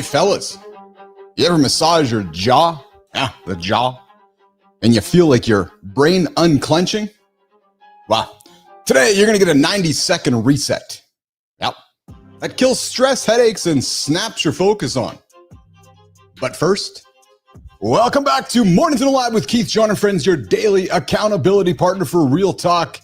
Hey fellas, you ever massage your jaw? Yeah, the jaw. And you feel like your brain unclenching? Well, today you're going to get a 90-second reset. Yep. That kills stress, headaches, and snaps your focus on. But first, welcome back to Mornings in the Lab with Keith, Jon, and friends, your daily accountability partner for real talk,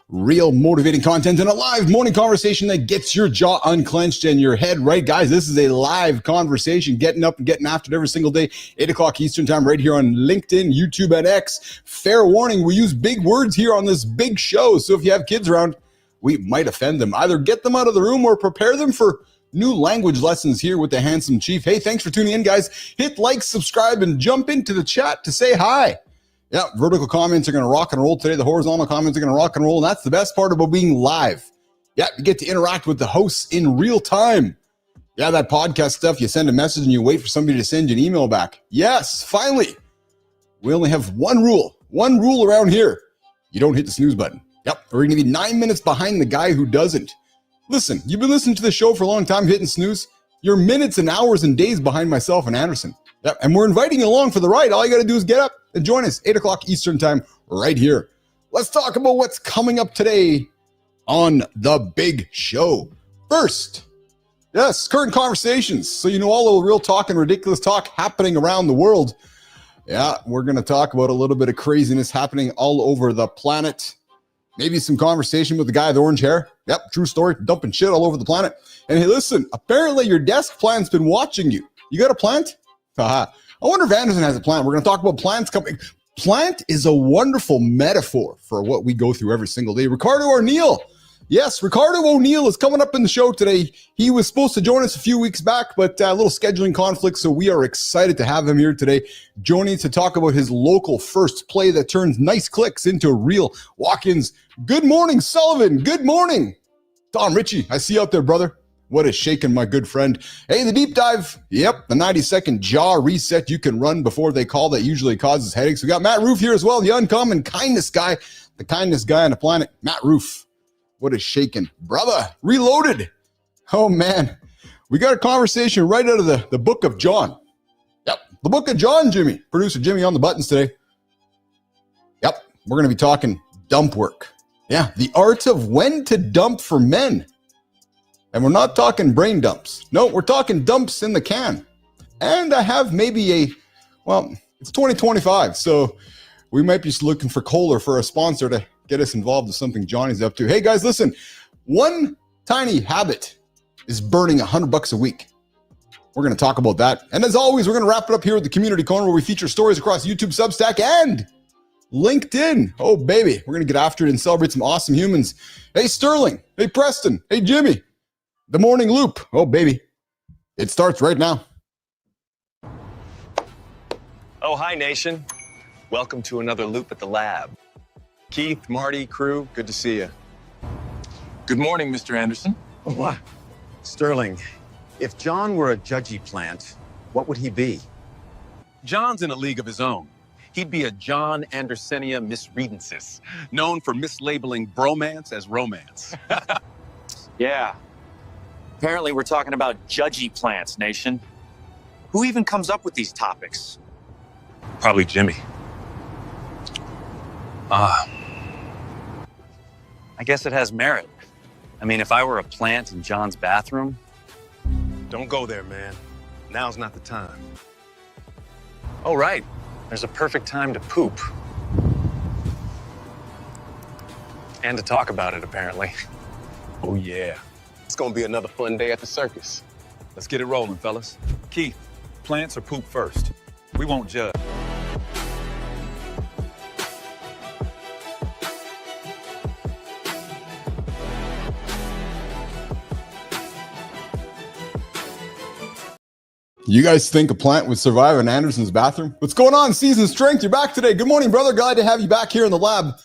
real motivating content, and a live morning conversation that gets your jaw unclenched and your head right. Guys, this is a live conversation, getting up and getting after it every single day, 8 o'clock Eastern time, right here on LinkedIn, YouTube, and X. Fair warning, we use big words here on this big show, so if you have kids around, we might offend them. Either get them out of the room or prepare them for new language lessons here with the handsome chief. Hey, thanks for tuning in, guys. Hit like, subscribe, and jump into the chat to say hi. Yeah, vertical comments are going to rock and roll today. The horizontal comments are going to rock and roll, and that's the best part about being live. Yeah, you get to interact with the hosts in real time. Yeah, that podcast stuff, you send a message and you wait for somebody to send you an email back. Yes, finally. We only have one rule around here. You don't hit the snooze button. Yep, we're going to be 9 minutes behind the guy who doesn't. Listen, you've been listening to the show for a long time, hitting snooze. You're minutes and hours and days behind myself and Anderson. Yep, and we're inviting you along for the ride. All you got to do is get up and join us, 8 o'clock Eastern time, right here. Let's talk about what's coming up today on the big show. First, yes, current conversations. So you know all the real talk and ridiculous talk happening around the world. Yeah, we're going to talk about a little bit of craziness happening all over the planet. Maybe some conversation with the guy with orange hair. Yep, true story, dumping shit all over the planet. And hey, listen, apparently your desk plant's been watching you. You got a plant? Haha. I wonder if Anderson has a plant. We're going to talk about plants coming. Plant is a wonderful metaphor for what we go through every single day. Ricardo O'Neill. Yes, Ricardo O'Neill is coming up in the show today. He was supposed to join us a few weeks back, but a little scheduling conflict, so we are excited to have him here today, joining to talk about his local first play that turns nice clicks into real walk-ins. Good morning, Sullivan. Good morning. Tom Ritchie, I see you out there, brother. What is shaking, my good friend? Hey, the deep dive. Yep, the 90-second jaw reset you can run before they call that usually causes headaches. We got Matt Roof here as well, the uncommon kindness guy, the kindest guy on the planet. Matt Roof. What is shaking? Brother, reloaded. Oh, man. We got a conversation right out of the book of John. Yep, the book of John, Jimmy. Producer Jimmy on the buttons today. Yep, we're going to be talking dump work. Yeah, the art of when to dump for men. And we're not talking brain dumps. No, we're talking dumps in the can. And I have maybe it's 2025, so we might be looking for Kohler for a sponsor to get us involved with something Johnny's up to. Hey guys, listen, one tiny habit is burning $100 a week. We're going to talk about that. And as always, we're going to wrap it up here with the Community Corner, where we feature stories across YouTube, Substack, and LinkedIn. Oh, baby. We're going to get after it and celebrate some awesome humans. Hey, Sterling. Hey, Preston. Hey, Jimmy. The Morning Loop. Oh, baby. It starts right now. Oh, hi, nation. Welcome to another loop at the lab. Keith, Marty, crew, good to see you. Good morning, Mr. Anderson. What? Sterling, if Jon were a Judgy plant, what would he be? Jon's in a league of his own. He'd be a Jon Andersenia misreadensis, known for mislabeling bromance as romance. Yeah. Apparently we're talking about Judgy plants, nation. Who even comes up with these topics? Probably Jimmy. I guess it has merit. I mean, if I were a plant in Jon's bathroom... Don't go there, man. Now's not the time. Oh, right. There's a perfect time to poop. And to talk about it, apparently. Oh, yeah. It's gonna be another fun day at the circus. Let's get it rolling, fellas. Keith, plants or poop first? We won't judge. You guys think a plant would survive in Anderson's bathroom? What's going on, Season Strength? You're back today. Good morning, brother. Glad to have you back here in the lab.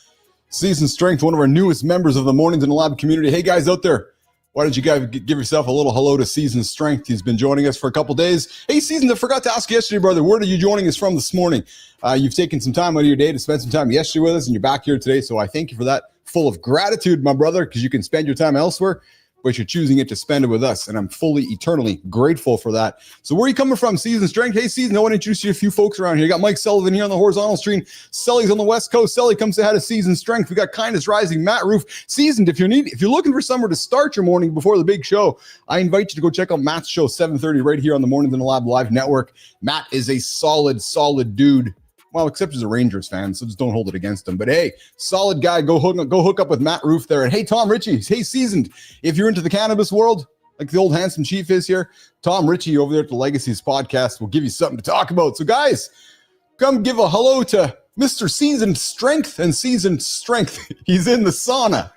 Season Strength, one of our newest members of the Mornings in the Lab community. Hey, guys out there, why don't you guys give yourself a little hello to Season Strength? He's been joining us for a couple days. Hey, Season, I forgot to ask you yesterday, brother, where are you joining us from this morning? You've taken some time out of your day to spend some time yesterday with us, and you're back here today, so I thank you for that. Full of gratitude, my brother, because you can spend your time elsewhere. but you're choosing it to spend it with us. And I'm fully, eternally grateful for that. So where are you coming from, Season Strength? Hey, Season, I want to introduce you to a few folks around here. You got Mike Sullivan here on the horizontal stream. Sully's on the West Coast. Sully comes ahead of Season Strength. We got Kindness Rising, Matt Roof. Seasoned, if you're looking for somewhere to start your morning before the big show, I invite you to go check out Matt's show, 7:30, right here on the Mornings in the Lab Live Network. Matt is a solid dude. Well, except he's a Rangers fan, so just don't hold it against him. But hey, solid guy. Go hook up with Matt Roof there. And hey, Tom Ritchie. Hey, Seasoned. If you're into the cannabis world, like the old handsome chief is here, Tom Ritchie over there at the Legacies podcast will give you something to talk about. So guys, come give a hello to Mr. Seasoned Strength and Seasoned Strength. He's in the sauna.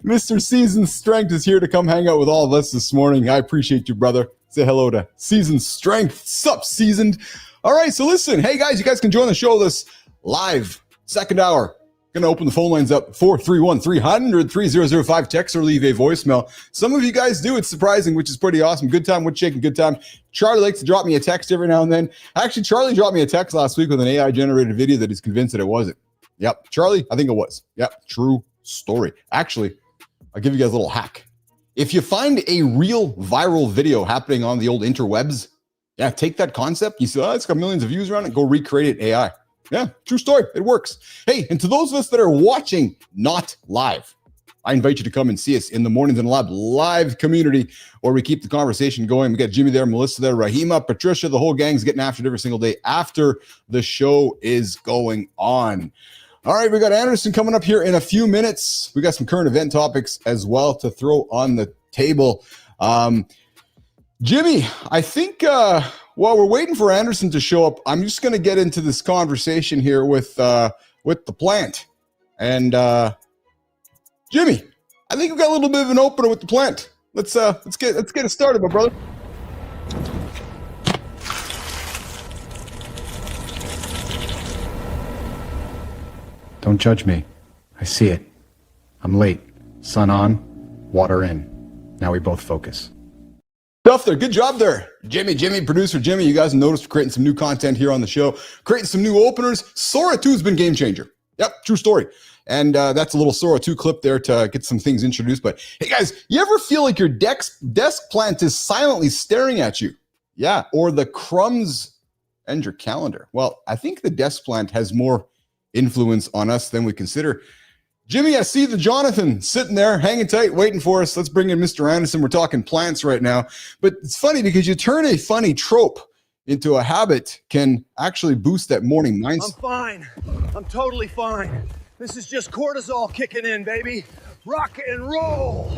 Mr. Seasoned Strength is here to come hang out with all of us this morning. I appreciate you, brother. Say hello to Seasoned Strength. Sup, Seasoned? All right, so listen. Hey, guys, you guys can join the show this live, second hour. Going to open the phone lines up, 431-300-3005. Text or leave a voicemail. Some of you guys do. It's surprising, which is pretty awesome. Good time, wood shaking, good time. Charlie likes to drop me a text every now and then. Actually, Charlie dropped me a text last week with an AI-generated video that he's convinced that it wasn't. Yep, Charlie, I think it was. Yep, true story. Actually, I'll give you guys a little hack. If you find a real viral video happening on the old interwebs, yeah, take that concept. You say, oh, it's got millions of views around it. Go recreate it AI. Yeah, true story. It works. Hey, and to those of us that are watching, not live, I invite you to come and see us in the Mornings in the Lab live community where we keep the conversation going. We got Jimmy there, Melissa there, Rahima, Patricia, the whole gang's getting after it every single day after the show is going on. All right, we got Anderson coming up here in a few minutes. We got some current event topics as well to throw on the table. Jimmy, I think while we're waiting for Anderson to show up, I'm just going to get into this conversation here with the plant. And Jimmy, I think we've got a little bit of an opener with the plant. Let's get it started, my brother. Don't judge me. I see it. I'm late. Sun on, water in. Now we both focus. Stuff there. Good job there. Jimmy, producer Jimmy. You guys noticed we're creating some new content here on the show, creating some new openers. Sora 2 has been game changer. Yep, true story. And that's a little Sora 2 clip there to get some things introduced. But hey, guys, you ever feel like your desk plant is silently staring at you? Yeah, or the crumbs and your calendar. Well, I think the desk plant has more influence on us than we consider. Jimmy, I see the Jonathan sitting there hanging tight, waiting for us. Let's bring in Mr. Anderson. We're talking plants right now. But it's funny because you turn a funny trope into a habit can actually boost that morning mindset. I'm fine. I'm totally fine. This is just cortisol kicking in, baby. Rock and roll.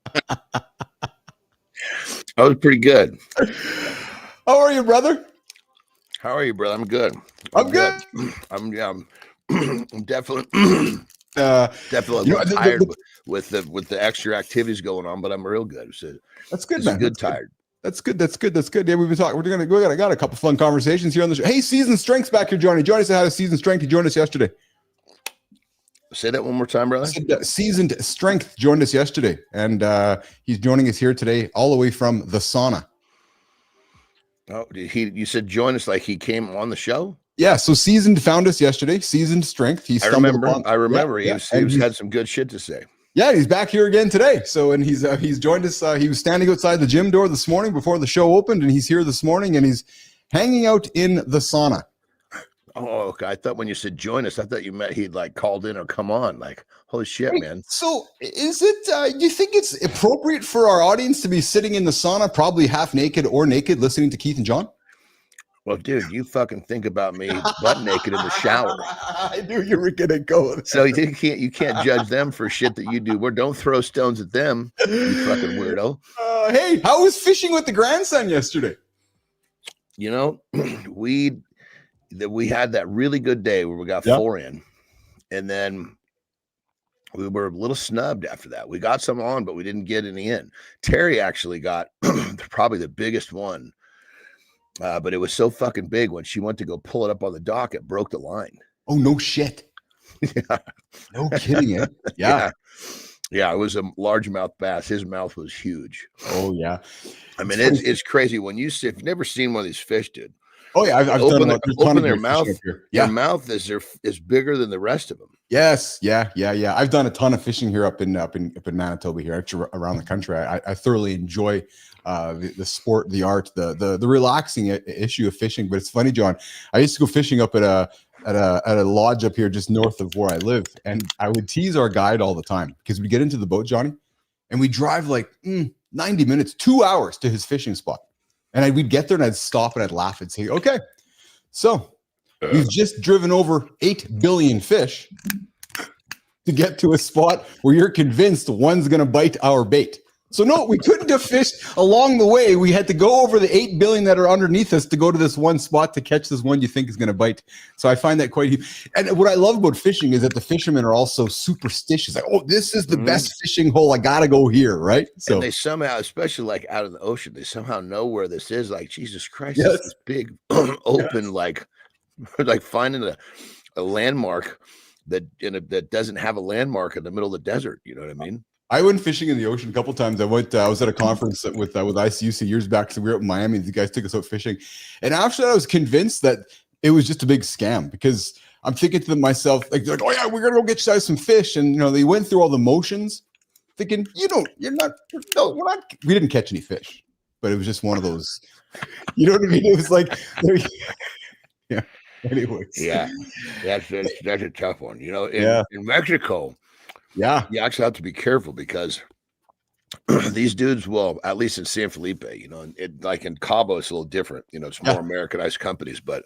That was pretty good. How are you, brother? How are you, brother? I'm good. I'm good. I'm definitely definitely tired with the extra activities going on, but I'm real good. So that's good, man. Good, tired. That's good. Yeah, we've been talking. We got a couple fun conversations here on the show. Hey, Season Strength's back here, Johnny. Johnny said how to Season Strength. He joined us yesterday. Say that one more time, brother. Seasoned Strength joined us yesterday, and he's joining us here today, all the way from the sauna. Oh, you said join us like he came on the show? Yeah, so Seasoned found us yesterday. Seasoned Strength. I remember. He had some good shit to say. Yeah, he's back here again today. So, and he's joined us. He was standing outside the gym door this morning before the show opened, and he's here this morning, and he's hanging out in the sauna. Oh, okay. I thought when you said join us, I thought you meant he'd like called in or come on. Like, holy shit, man. So is it, do you think it's appropriate for our audience to be sitting in the sauna, probably half naked or naked, listening to Keith and John? Well, dude, you fucking think about me butt naked in the shower. I knew you were gonna go there. So you can't judge them for shit that you do. Don't throw stones at them, you fucking weirdo. Hey, how was fishing with the grandson yesterday? You know, we had that really good day where we got 4 in, and then we were a little snubbed after that. We got some on, but we didn't get any in. Terry actually got probably the biggest one. But it was so fucking big when she went to go pull it up on the dock, it broke the line. Oh, no shit. Yeah. No kidding. Eh? Yeah. Yeah, it was a largemouth bass. His mouth was huge. Oh, yeah. I mean, it's crazy. If you've never seen one of these fish, dude, Oh yeah, I've open done open their mouth. Yeah, Their mouth is bigger than the rest of them. yes, yeah. I've done a ton of fishing here up in Manitoba here, actually around the country. I thoroughly enjoy the sport, the art, the relaxing issue of fishing. But it's funny, John. I used to go fishing up at a lodge up here just north of where I live, and I would tease our guide all the time because we get into the boat, Johnny, and we drive like 90 minutes, 2 hours to his fishing spot. And we'd get there and I'd stop and I'd laugh and say, okay, so we've just driven over 8 billion fish to get to a spot where you're convinced one's going to bite our bait. So no, we couldn't have fished along the way. We had to go over the 8 billion that are underneath us to go to this one spot to catch this one you think is going to bite. So I find that quite, and what I love about fishing is that the fishermen are also superstitious. Like, oh, this is the best fishing hole. I got to go here. Right. So and they somehow, especially like out in the ocean, they somehow know where this is. Like, Jesus Christ, this big open, like finding a landmark that doesn't have a landmark in the middle of the desert. You know what I mean? I went fishing in the ocean a couple of times. I was at a conference with ICUC years back. So we were up in Miami. The guys took us out fishing. And after that, I was convinced that it was just a big scam because I'm thinking to myself, like, they're like, oh yeah, we're going to go get you guys some fish. And, you know, they went through all the motions thinking, we didn't catch any fish, but it was just one of those, you know what I mean? It was like, yeah. Anyways. Yeah. That's a tough one. You know, in Mexico, yeah, you actually have to be careful because these dudes will, at least in San Felipe, you know, like in Cabo, it's a little different. You know, it's more Americanized companies, but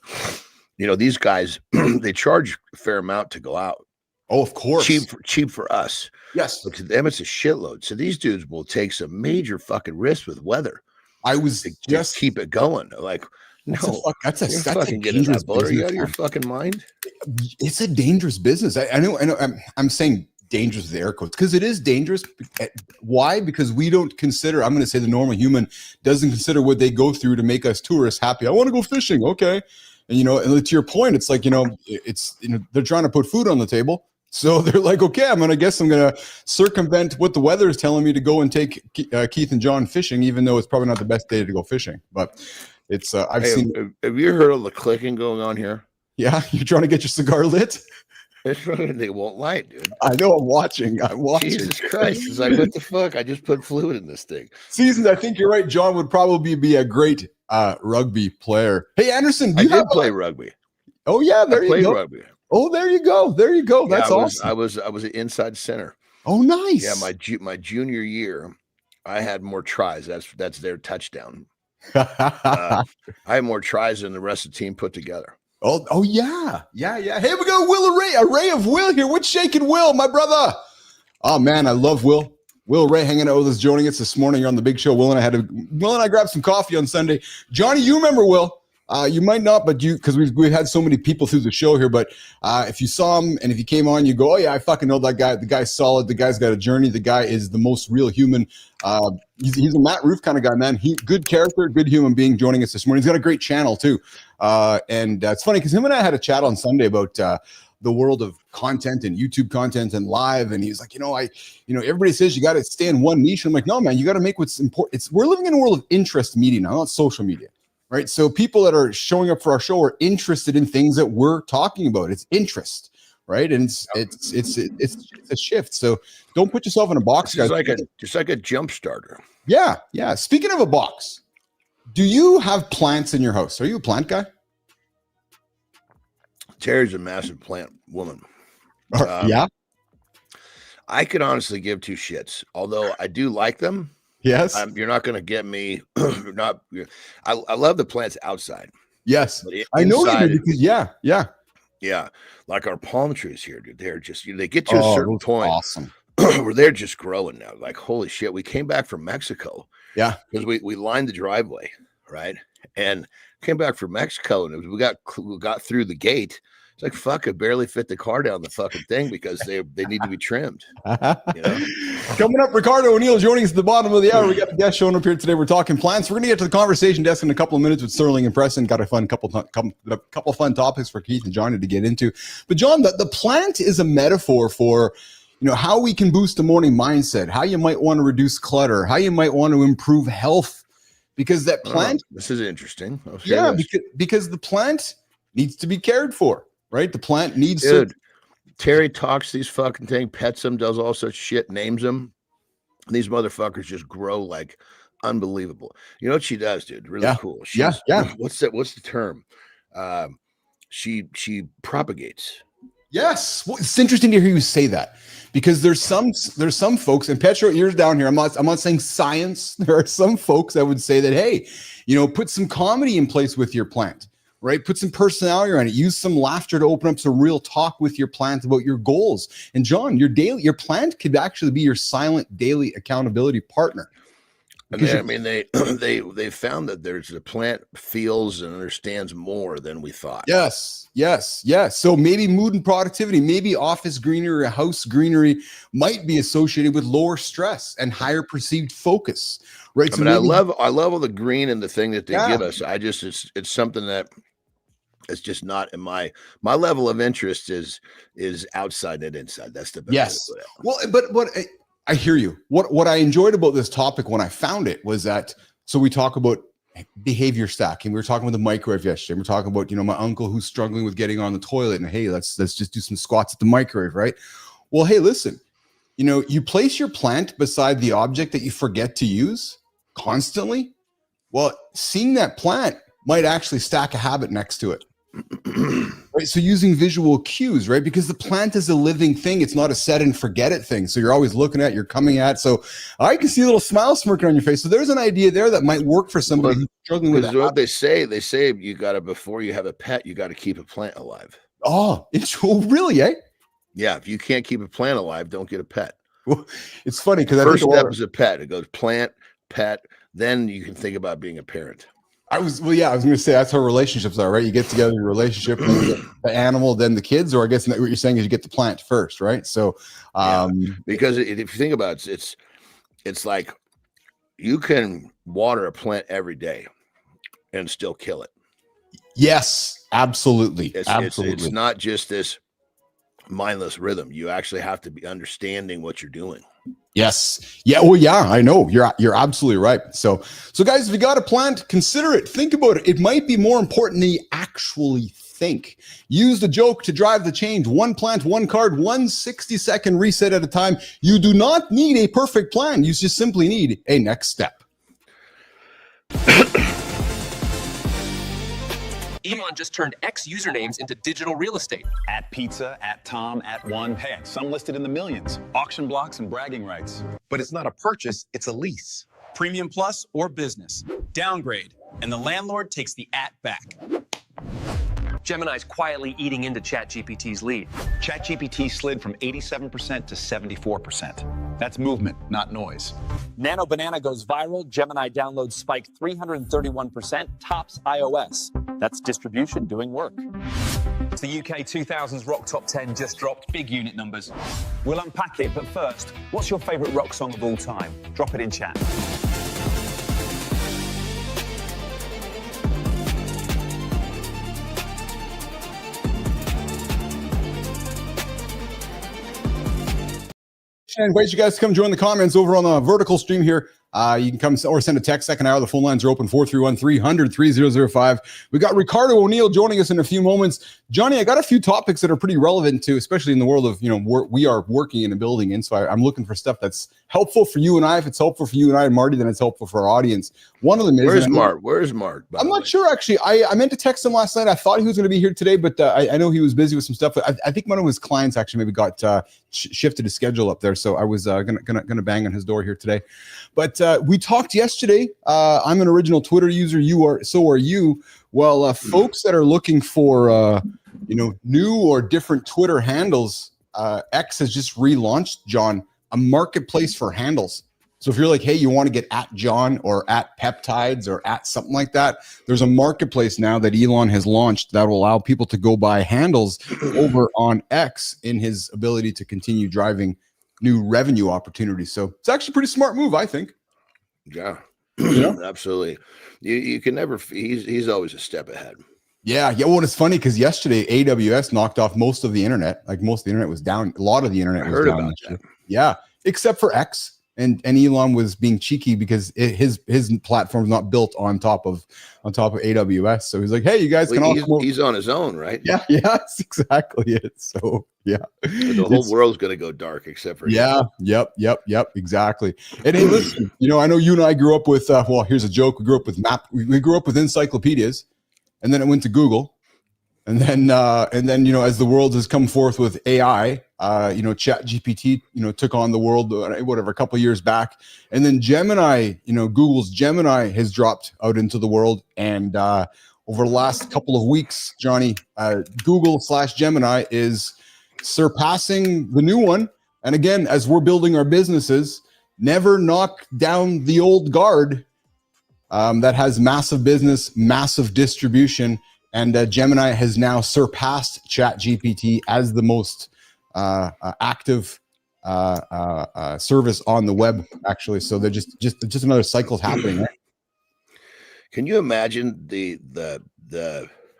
you know, these guys they charge a fair amount to go out. Oh, of course, cheap for us. Yes, but to them it's a shitload. So these dudes will take some major fucking risks with weather. I was just keep it going. Like, that's a dangerous business. Are you out of your fucking mind? It's a dangerous business. I know. I'm saying dangerous with air quotes because it is dangerous. Why? Because we don't consider, I'm going to say the normal human doesn't consider what they go through to make us tourists happy. I want to go fishing. Okay. And, you know, and to your point, it's like, you know, they're trying to put food on the table. So they're like, okay, I'm going to circumvent what the weather is telling me to go and take Keith and John fishing, even though it's probably not the best day to go fishing. But it's, I've seen. Have you heard of the clicking going on here? Yeah. You're trying to get your cigar lit? They won't light, dude. I know. I'm watching. Jesus Christ. It's like, what the fuck? I just put fluid in this thing. Seasons, I think you're right. John would probably be a great rugby player. Hey, Anderson, I did play rugby. Oh, yeah. There you go. Rugby. Oh, there you go. There you go. That's awesome. I was an inside center. Oh, nice. Yeah, my junior year, I had more tries. That's their touchdown. I had more tries than the rest of the team put together. Oh yeah. Hey, we got Will Array of Will here. What's shaking, Will, my brother? Oh man, I love Will. Will Ray hanging out with us, joining us this morning on the big show. Will and I grabbed some coffee on Sunday. Johnny, you remember Will? You might not, but because we've had so many people through the show here. But if you saw him and if you came on, you go, oh yeah, I fucking know that guy. The guy's solid. The guy's got a journey. The guy is the most real human. He's a Matt Roof kind of guy, man. Good character, good human being joining us this morning. He's got a great channel too. And it's funny because him and I had a chat on Sunday about the world of content and YouTube content and live. And he's like, everybody says you got to stay in one niche. I'm like, no, man, you got to make what's important. We're living in a world of interest media now, not social media. Right. So people that are showing up for our show are interested in things that we're talking about. It's interest. Right. And it's a shift. So don't put yourself in a box, guys. Just like a jump starter. Yeah. Yeah. Speaking of a box, do you have plants in your house? Are you a plant guy? Terry's a massive plant woman. Yeah. I could honestly give two shits, although I do like them. Yes. You're not going to get me. I love the plants outside. Yes. I know you do because yeah. Like our palm trees here, dude. They're just, they get to a certain point awesome. where they're just growing now. Like, holy shit. We came back from Mexico. Yeah. Because we lined the driveway. Right. And came back from Mexico and we got through the gate. It's like, fuck, it barely fit the car down the fucking thing because they need to be trimmed. You know? Coming up, Ricardo O'Neill joining us at the bottom of the hour. We got a guest showing up here today. We're talking plants. We're going to get to the conversation desk in a couple of minutes with Sterling and Preston. Got a fun couple of fun topics for Keith and Johnny to get into. But John, the plant is a metaphor for how we can boost the morning mindset, how you might want to reduce clutter, how you might want to improve health. because that plant. This is interesting. Because the plant needs to be cared for, right? The plant needs to. Terry talks these fucking things, pets them, does all such shit, names them. And these motherfuckers just grow like unbelievable. You know what she does, dude? Really cool. She's, What's the term? She propagates. Yes. Well, it's interesting to hear you say that, because there's some folks, and Petro, ears down here. I'm not saying science. There are some folks that would say that, hey, put some comedy in place with your plant, right? Put some personality around it. Use some laughter to open up some real talk with your plant about your goals. And John, your plant could actually be your silent daily accountability partner. And they found that the plant feels and understands more than we thought. Yes. So maybe mood and productivity, maybe office greenery or house greenery might be associated with lower stress and higher perceived focus, right? I love all the green and the thing that they give us. It's something that it's just not in my level of interest is outside and inside. That's the best. Yes. Well, but I hear you. What I enjoyed about this topic when I found it was that, so we talk about behavior stacking. We were talking about the microwave yesterday. We're talking about, my uncle who's struggling with getting on the toilet, and hey, let's just do some squats at the microwave, right? Well, hey, listen, you place your plant beside the object that you forget to use constantly. Well, seeing that plant might actually stack a habit next to it. Right, so using visual cues, right? Because the plant is a living thing. It's not a set and forget it thing. So you're always looking at, you're coming at. So I can see a little smile smirking on your face. So there's an idea there that might work for somebody who's struggling with that. What they say you got to, before you have a pet, you got to keep a plant alive. Oh, really, eh? Yeah. If you can't keep a plant alive, don't get a pet. Well, it's funny because first step is a pet. It goes plant, pet. Then you can think about being a parent. I was going to say that's how relationships are, right? You get together in a relationship, then you get the animal, then the kids, or I guess what you're saying is you get the plant first, right? So, because if you think about it, it's like you can water a plant every day and still kill it. Yes, absolutely. It's not just this mindless rhythm. You actually have to be understanding what you're doing. Yes. Yeah. Well, yeah, I know you're absolutely right. So guys, if you got a plant, consider it. Think about it. It might be more important than you actually think. Use the joke to drive the change. One plant, one card, 1 60-second reset at a time. You do not need a perfect plan. You just simply need a next step. Elon just turned X usernames into digital real estate. At Pizza, at Tom, at One. Hey, some listed in the millions. Auction blocks and bragging rights. But it's not a purchase, it's a lease. Premium Plus or business. Downgrade, and the landlord takes the at back. Gemini's quietly eating into ChatGPT's lead. ChatGPT slid from 87% to 74%. That's movement, not noise. Nano Banana goes viral. Gemini downloads spike 331%, tops iOS. That's distribution doing work. The UK 2000s Rock Top 10 just dropped. Big unit numbers. We'll unpack it, but first, what's your favourite rock song of all time? Drop it in chat. I invite you guys to come join the comments over on the vertical stream here. You can come or send a text. Second hour, the phone lines are open, 431-300-3005. We got Ricardo O'Neill joining us in a few moments. Johnny, I got a few topics that are pretty relevant to, especially in the world of, we are working in a building in. So I'm looking for stuff that's helpful for you and I. If it's helpful for you and I and Marty, then it's helpful for our audience. One of them is— Where's Mark? I'm not sure, actually. I meant to text him last night. I thought he was going to be here today, but I know he was busy with some stuff. I think one of his clients actually maybe got shifted his schedule up there. So I was gonna bang on his door here today. But we talked yesterday. I'm an original Twitter user. So are you. Well, folks that are looking for new or different Twitter handles, X has just relaunched, John, a marketplace for handles. So if you're like, hey, you want to get at John or at peptides or at something like that, there's a marketplace now that Elon has launched that will allow people to go buy handles over on X in his ability to continue driving new revenue opportunities. So it's actually a pretty smart move, I think. Yeah, absolutely. You can never, he's always a step ahead. Yeah. Well, it's funny because yesterday AWS knocked off most of the internet. Like most of the internet was down. A lot of the internet was down. That. Yeah. Except for X. and Elon was being cheeky because his platform is not built on top of AWS. So he's like, hey, you guys can all he's on his own, right? Yeah, that's exactly it. So yeah, the whole world's gonna go dark except for him. Yep, exactly. And hey, listen, I know you and I grew up with well, here's a joke. We grew up with we grew up with encyclopedias, and then it went to Google. And then, as the world has come forth with AI, Chat GPT, took on the world, whatever, a couple of years back. And then Gemini, Google's Gemini has dropped out into the world. And over the last couple of weeks, Johnny, Google/Gemini is surpassing the new one. And again, as we're building our businesses, never knock down the old guard that has massive business, massive distribution. And Gemini has now surpassed ChatGPT as the most active service on the web, actually. So they're just another cycle happening. Right? Can you imagine the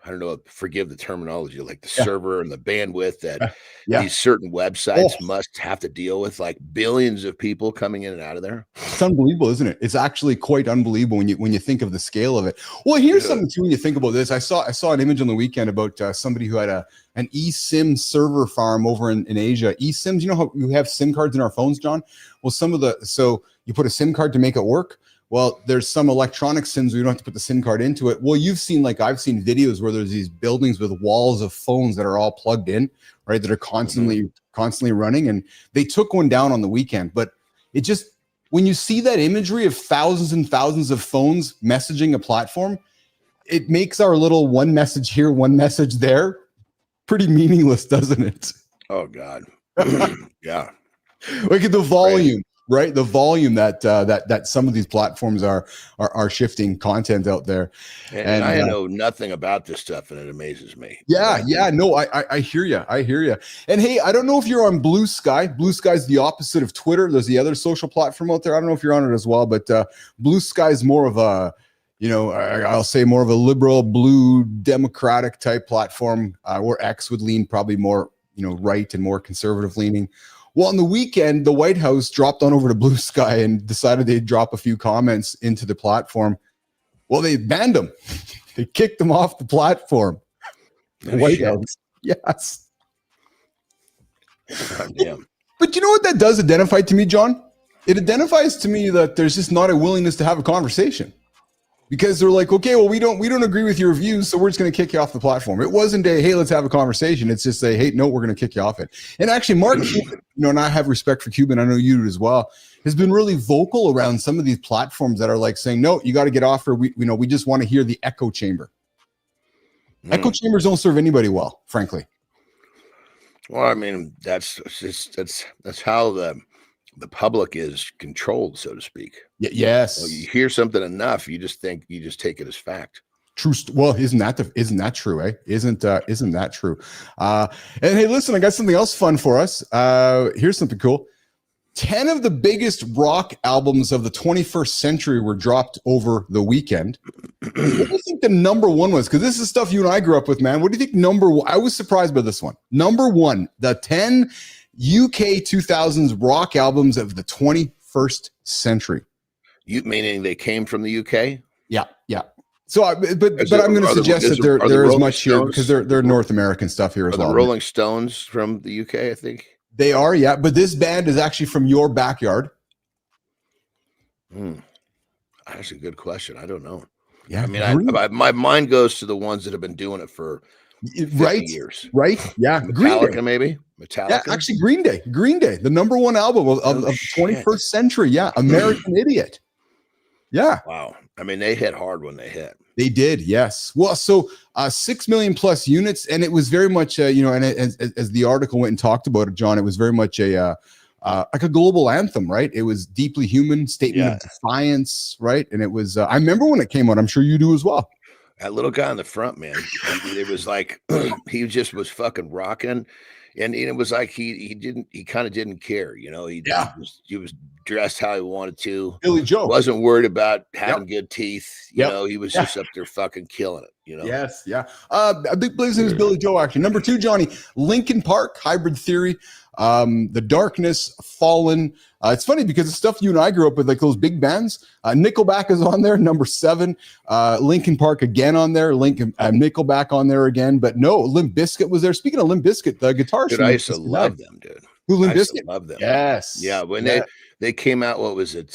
I don't know, forgive the terminology, like the server and the bandwidth that these certain websites must have to deal with, like billions of people coming in and out of there? It's unbelievable, isn't it? It's actually quite unbelievable when you think of the scale of it. Well, here's something too when you think about this. I saw an image on the weekend about somebody who had an eSIM server farm over in Asia. eSIMs, you know how we have SIM cards in our phones, John? Well, so you put a SIM card to make it work. Well, there's some electronic SIMs where you don't have to put the SIM card into it. Well, I've seen videos where there's these buildings with walls of phones that are all plugged in, right? That are constantly running. And they took one down on the weekend. But it just, when you see that imagery of thousands and thousands of phones messaging a platform, it makes our little one message here, one message there pretty meaningless, doesn't it? Oh, God. Yeah. Look at the volume. Right, the volume that some of these platforms are shifting content out there, and I know nothing about this stuff, and it amazes me. Yeah, no, I hear you, And hey, I don't know if you're on Blue Sky. Blue Sky is the opposite of Twitter. There's the other social platform out there. I don't know if you're on it as well, but Blue Sky is more of a, I'll say more of a liberal, blue, democratic type platform, where X would lean probably more, right and more conservative leaning. Well, on the weekend, the White House dropped on over to Blue Sky and decided they'd drop a few comments into the platform. Well, they banned them. They kicked them off the platform. The White House. Yes. God damn. But you know what that does identify to me, John? It identifies to me that there's just not a willingness to have a conversation. Because they're like, okay, well, we don't agree with your views, so we're just going to kick you off the platform. It wasn't a, hey, let's have a conversation. It's just a, hey, no, we're going to kick you off it. And actually, Mark, and I have respect for Cuban, I know you do as well, has been really vocal around some of these platforms that are like saying, no, you got to get off, or we just want to hear the echo chamber. Echo chambers don't serve anybody well, frankly. Well, I mean, that's how the public is controlled, so to speak. Yes. So you hear something enough, you just take it as fact. True. Well, isn't that true? Eh? Isn't that true? And hey, listen, I got something else fun for us. Here's something cool. 10 of the biggest rock albums of the 21st century were dropped over the weekend. What do you think the number one was? Because this is stuff you and I grew up with, man. What do you think number one? I was surprised by this one. Number one, the 10 UK 2000s rock albums of the 21st century. You meaning they came from the UK? Yeah. So, but I'm going to suggest that there is much here because they're North American stuff here as well. The Rolling Stones from the UK, I think they are. Yeah, but this band is actually from your backyard. That's a good question. I don't know. Yeah, I mean, my mind goes to the ones that have been doing it for 50 years. Right? Yeah, Metallica, maybe. Metallica. Yeah, actually, Green Day, the number one album of the 21st century. Yeah, American Idiot. Yeah. Wow. I mean, they hit hard when they hit. They did, yes. Well, so 6 million plus units, and it was very much, and as the article went and talked about it, John, it was very much like a global anthem, right? It was deeply human, statement of defiance, right? And it was, I remember when it came out. I'm sure you do as well. That little guy in the front, man, it was like he just was fucking rocking, and it was like he kind of didn't care, he was dressed how he wanted to. Billy Joe Wasn't worried about having good teeth. You Yep. know, he was just up there fucking killing it. You know. Yes, yeah. I big believes it was Billy Joe actually. Number 2, Johnny, Linkin Park, Hybrid Theory, The Darkness, Fallen. It's funny because the stuff you and I grew up with, like those big bands. Nickelback is on there, number 7. Linkin Park again on there. Nickelback on there again, but no, Limp Bizkit was there. Speaking of Limp Bizkit, the guitarist. Dude, I used to love them, dude. Who, Limp Bizkit? Love them. Yes. Yeah, when they came out, what was it?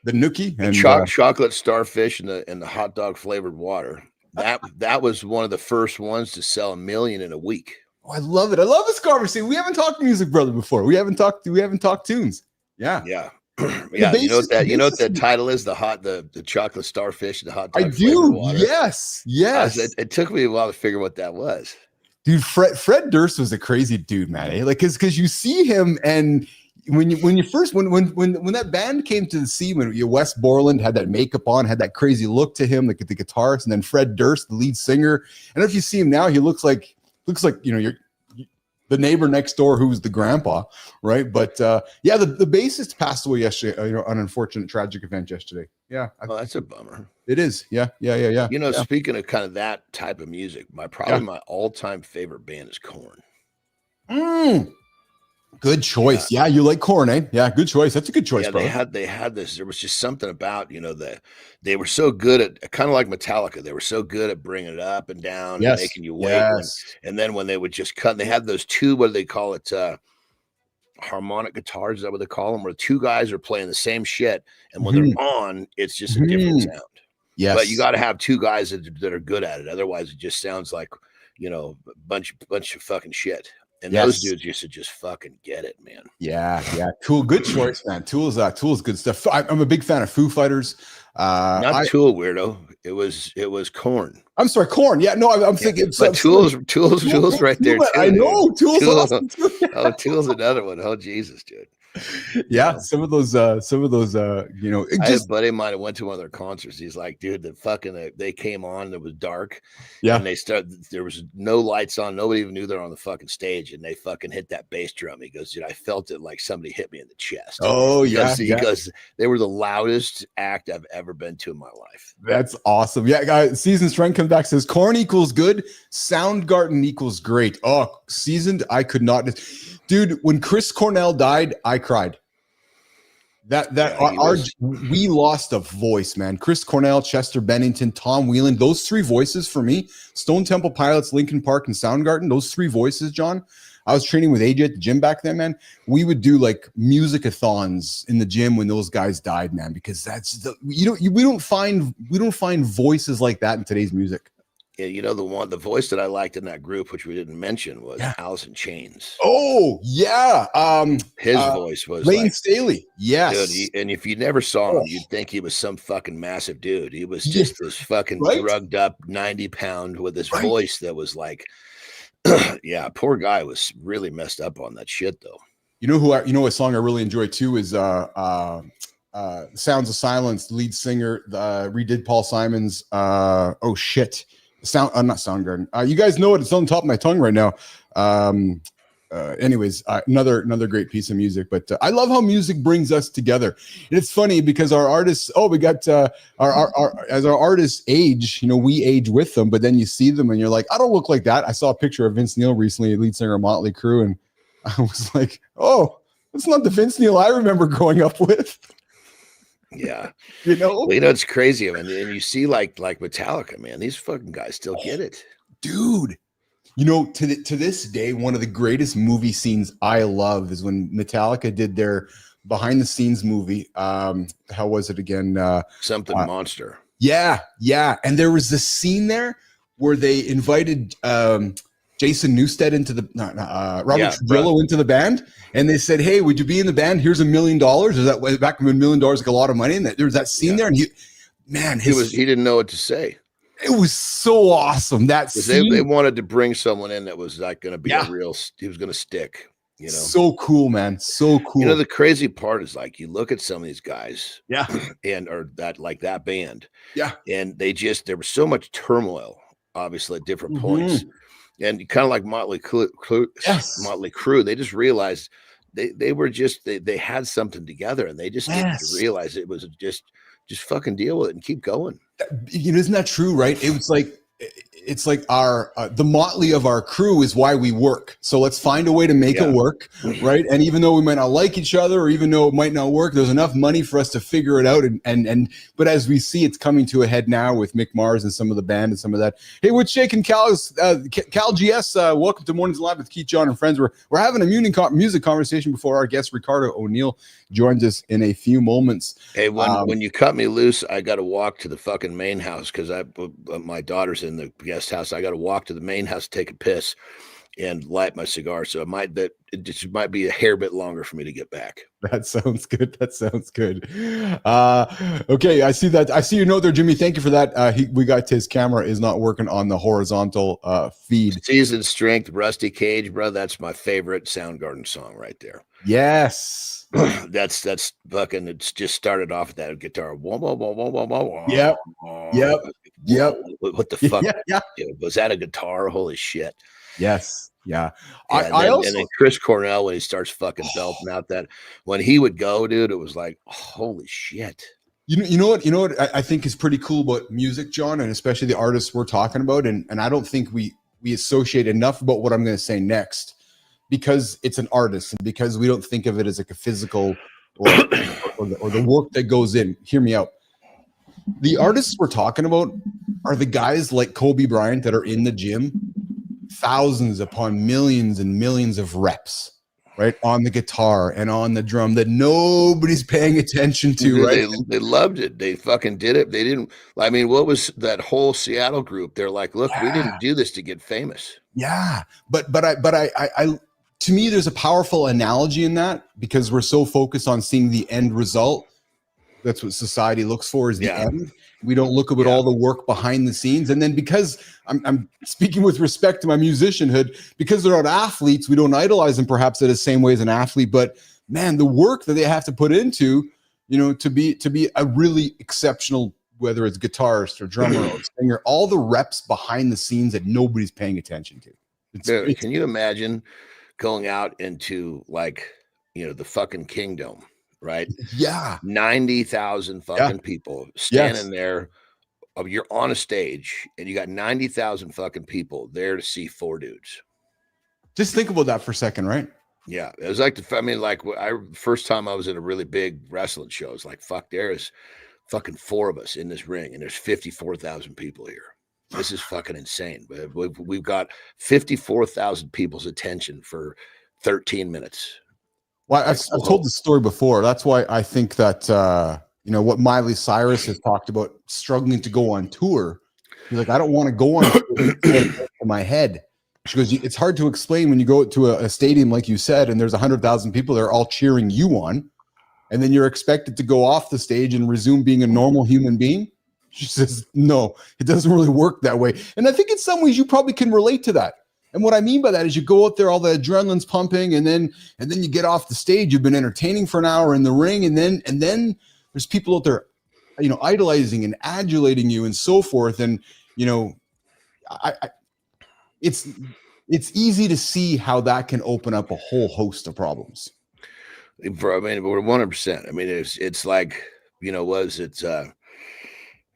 The Nookie and chocolate starfish and the hot dog flavored water. That was one of the first ones to sell 1 million in a week. Oh, I love it. I love this conversation. We haven't talked music, brother, before. We haven't talked tunes. Yeah. Yeah. Yeah. You know what that title is? The chocolate starfish and the hot dog. I do. Water. Yes. It took me a while to figure what that was. Dude, Fred Durst was a crazy dude, man. Eh? Like, cause you see him, and when that band came to the scene, when Wes Borland had that makeup on, had that crazy look to him, like the guitarist, and then Fred Durst, the lead singer. And if you see him now, he looks like you're the neighbor next door who's the grandpa, right? But the bassist passed away yesterday. An unfortunate tragic event yesterday. Yeah, that's a bummer. It is. Yeah. Speaking of kind of that type of music, my all-time favorite band is Korn. Good choice. Yeah, you like Korn, eh? Yeah, good choice. That's a good choice, bro. They had this. There was just something about they were so good at, kind of like Metallica. They were so good at bringing it up and down, and making you wait. And then when they would just cut, they had those two. What do they call it? Harmonic guitars. Is that what they call them? Where 2 guys are playing the same shit, and when they're on, it's just a different sound. Yes, but you got to have 2 guys that are good at it. Otherwise, it just sounds like a bunch of fucking shit. And those dudes used to just fucking get it, man. Yeah. Tool, good choice, man. Tool's good stuff. I'm a big fan of Foo Fighters. Not Tool, weirdo. It was Korn. I'm sorry, Korn. Yeah, no, I'm thinking. But Tool's right there too. I know Tool's awesome too. Oh, Tool's another one. Oh, Jesus, dude. Yeah, some of those I had a buddy of mine that went to one of their concerts. He's like, dude, they came on and it was dark. Yeah, and there was no lights on, nobody even knew they're on the fucking stage, and they fucking hit that bass drum. He goes, dude, I felt it like somebody hit me in the chest. Oh, because they were the loudest act I've ever been to in my life. That's awesome. Yeah, guys, Seasoned Strength comes back, says Korn equals good, Soundgarden equals great. Oh, Seasoned, I could not. Dude, when Chris Cornell died, I cried. We lost a voice, man. Chris Cornell, Chester Bennington, Tom Whelan, those 3 voices for me, Stone Temple Pilots, Linkin Park, and Soundgarden, those 3 voices, John. I was training with AJ at the gym back then, man. We would do like music-a-thons in the gym when those guys died, man, because we don't find voices like that in today's music. Yeah, the voice that I liked in that group, which we didn't mention, was Alice in Chains. Oh, yeah. His voice was Lane Staley. Yes. Dude, and if you never saw him, you'd think he was some fucking massive dude. He was just this fucking drugged up 90-pound with this voice that was like, yeah, poor guy was really messed up on that shit, though. You know a song I really enjoy too is Sounds of Silence. The lead singer redid Paul Simon's not Soundgarden. You guys know it. It's on the top of my tongue right now. Anyways, another great piece of music. But I love how music brings us together. And it's funny because our artists. Oh, we got as our artists age. We age with them. But then you see them and you're like, I don't look like that. I saw a picture of Vince Neil recently, lead singer of Motley Crue, and I was like, oh, that's not the Vince Neil I remember growing up with. Yeah. It's crazy. I mean, and you see like Metallica, man, these fucking guys still get it. Dude. To this day, one of the greatest movie scenes I love is when Metallica did their behind the scenes movie. How was it again? Something Monster. Yeah. And there was this scene there where they invited Jason Newsted into the Robert Trujillo into the band, and they said, "Hey, would you be in the band? Here's $1 million." Is that back when $1 million was like a lot of money? And there was that scene there, and he didn't know what to say. It was so awesome. That scene, they wanted to bring someone in that was like going to be he was going to stick. So cool, man. So cool. The crazy part is like you look at some of these guys, or that band, and there was so much turmoil, obviously at different points. And kind of like Motley Crue, they just realized they were just they had something together, and they just didn't realize it was just fucking deal with it and keep going. You know, isn't that true, right? It's like our the motley of our crew is why we work. So let's find a way to make it work, right? And even though we might not like each other, or even though it might not work, there's enough money for us to figure it out. And but as we see, it's coming to a head now with Mick Mars and some of the band and some of that. Hey, what's shaking, Cal GS? Welcome to Mornings Live with Keith, John, and friends. We're having a music conversation before our guest Ricardo O'Neill joins us in a few moments. Hey, when you cut me loose, I got to walk to the fucking main house because my daughter's in the guest house. I got to walk to the main house, take a piss, and light my cigar. So it just might be a hair bit longer for me to get back. That sounds good. Okay, I see that. I see your note there, Jimmy. Thank you for that. We got his camera is not working on the horizontal feed. Seasoned Strength, Rusty Cage, bro. That's my favorite Soundgarden song right there. Yes. that's fucking. It's just started off with that guitar. Yep. What the fuck? Yeah. Was that a guitar? Holy shit. Yes. Yeah. And then Chris Cornell, when he starts fucking belting out that, when he would go, dude, it was like, holy shit. You know what I think is pretty cool about music, John, and especially the artists we're talking about. And I don't think we associate enough about what I'm going to say next, because it's an artist and because we don't think of it as like a physical or the work that goes in. Hear me out. The artists we're talking about are the guys like Kobe Bryant that are in the gym, thousands upon millions and millions of reps, right, on the guitar and on the drum that nobody's paying attention to, right? They loved it. They fucking did it. They didn't. I mean, what was that whole Seattle group? They're like, look, we didn't do this to get famous. Yeah, but I to me, there's a powerful analogy in that, because we're so focused on seeing the end result. That's what society looks for, is the end. We don't look at all the work behind the scenes. And then because I'm speaking with respect to my musicianhood, because they're not athletes, we don't idolize them perhaps in the same way as an athlete. But man, the work that they have to put into, to be a really exceptional, whether it's guitarist or drummer or singer, all the reps behind the scenes that nobody's paying attention to. Can you imagine going out into the fucking Kingdom? Right? Yeah. 90,000 fucking people standing there. You're on a stage and you got 90,000 fucking people there to see four dudes. Just think about that for a second, right? Yeah. It was first time I was in a really big wrestling show, it's like, fuck, there's fucking four of us in this ring and there's 54,000 people here. This is fucking insane. We've got 54,000 people's attention for 13 minutes. Well, I've told the story before. That's why I think that, what Miley Cyrus has talked about, struggling to go on tour. He's like, I don't want to go on tour in my head. She goes, it's hard to explain when you go to a stadium, like you said, and there's 100,000 people there all cheering you on. And then you're expected to go off the stage and resume being a normal human being. She says, no, it doesn't really work that way. And I think in some ways you probably can relate to that. And what I mean by that is you go out there, all the adrenaline's pumping, and then you get off the stage. You've been entertaining for an hour in the ring, and then there's people out there, idolizing and adulating you and so forth. And it's easy to see how that can open up a whole host of problems. We're 100%. I mean, it's like,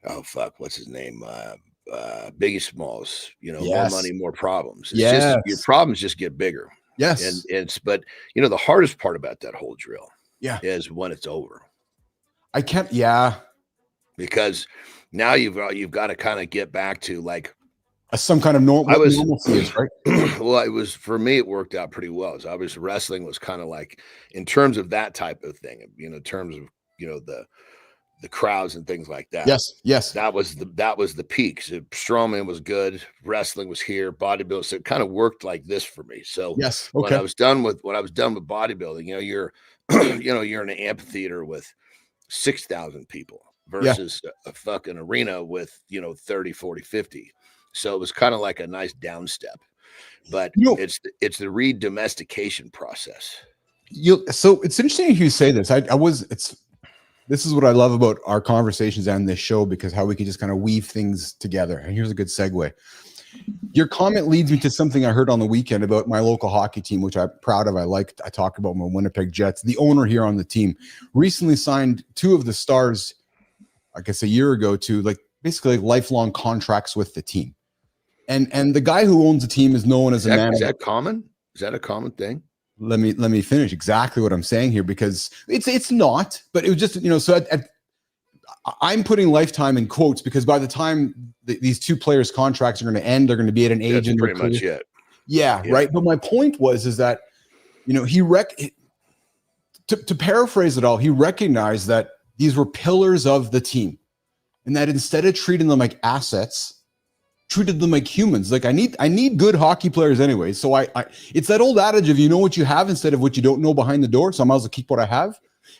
oh fuck, what's his name? Biggie Smalls, more money, more problems. It's just your problems just get bigger. Yes. But the hardest part about that whole drill is when it's over. I can't, because now you've got to kind of get back to like some kind of normalcy is, right? Well, it was, for me, it worked out pretty well. So obviously wrestling was kind of like, in terms of that type of thing, in terms of, the crowds and things like that. Yes. That was the peak. So strongman was good. Wrestling was here. Bodybuilding. So it kind of worked like this for me. So when I was done with bodybuilding, you're in an amphitheater with 6,000 people versus a fucking arena with, 30, 40, 50. So it was kind of like a nice down step, but it's the re-domestication process. So it's interesting you say this. This is what I love about our conversations and this show, because how we can just kind of weave things together. And here's a good segue. Your comment leads me to something I heard on the weekend about my local hockey team, which I'm proud of. I talk about my Winnipeg Jets. The owner here on the team recently signed 2 of the stars, I guess a year ago, to like basically lifelong contracts with the team. And the guy who owns the team is known as a man. Is that common? Is that a common thing? Let me finish exactly what I'm saying here, because it's not, but it was just, so I'm putting lifetime in quotes, because by the time these 2 players' contracts are going to end, they're going to be at an age in pretty much it. Yeah, right. But my point is that, to paraphrase it all, he recognized that these were pillars of the team, and that instead of treating them like assets, treated them like humans. Like I need good hockey players anyway. So I it's that old adage of, what you have instead of what you don't know behind the door. So I might as well keep what I have.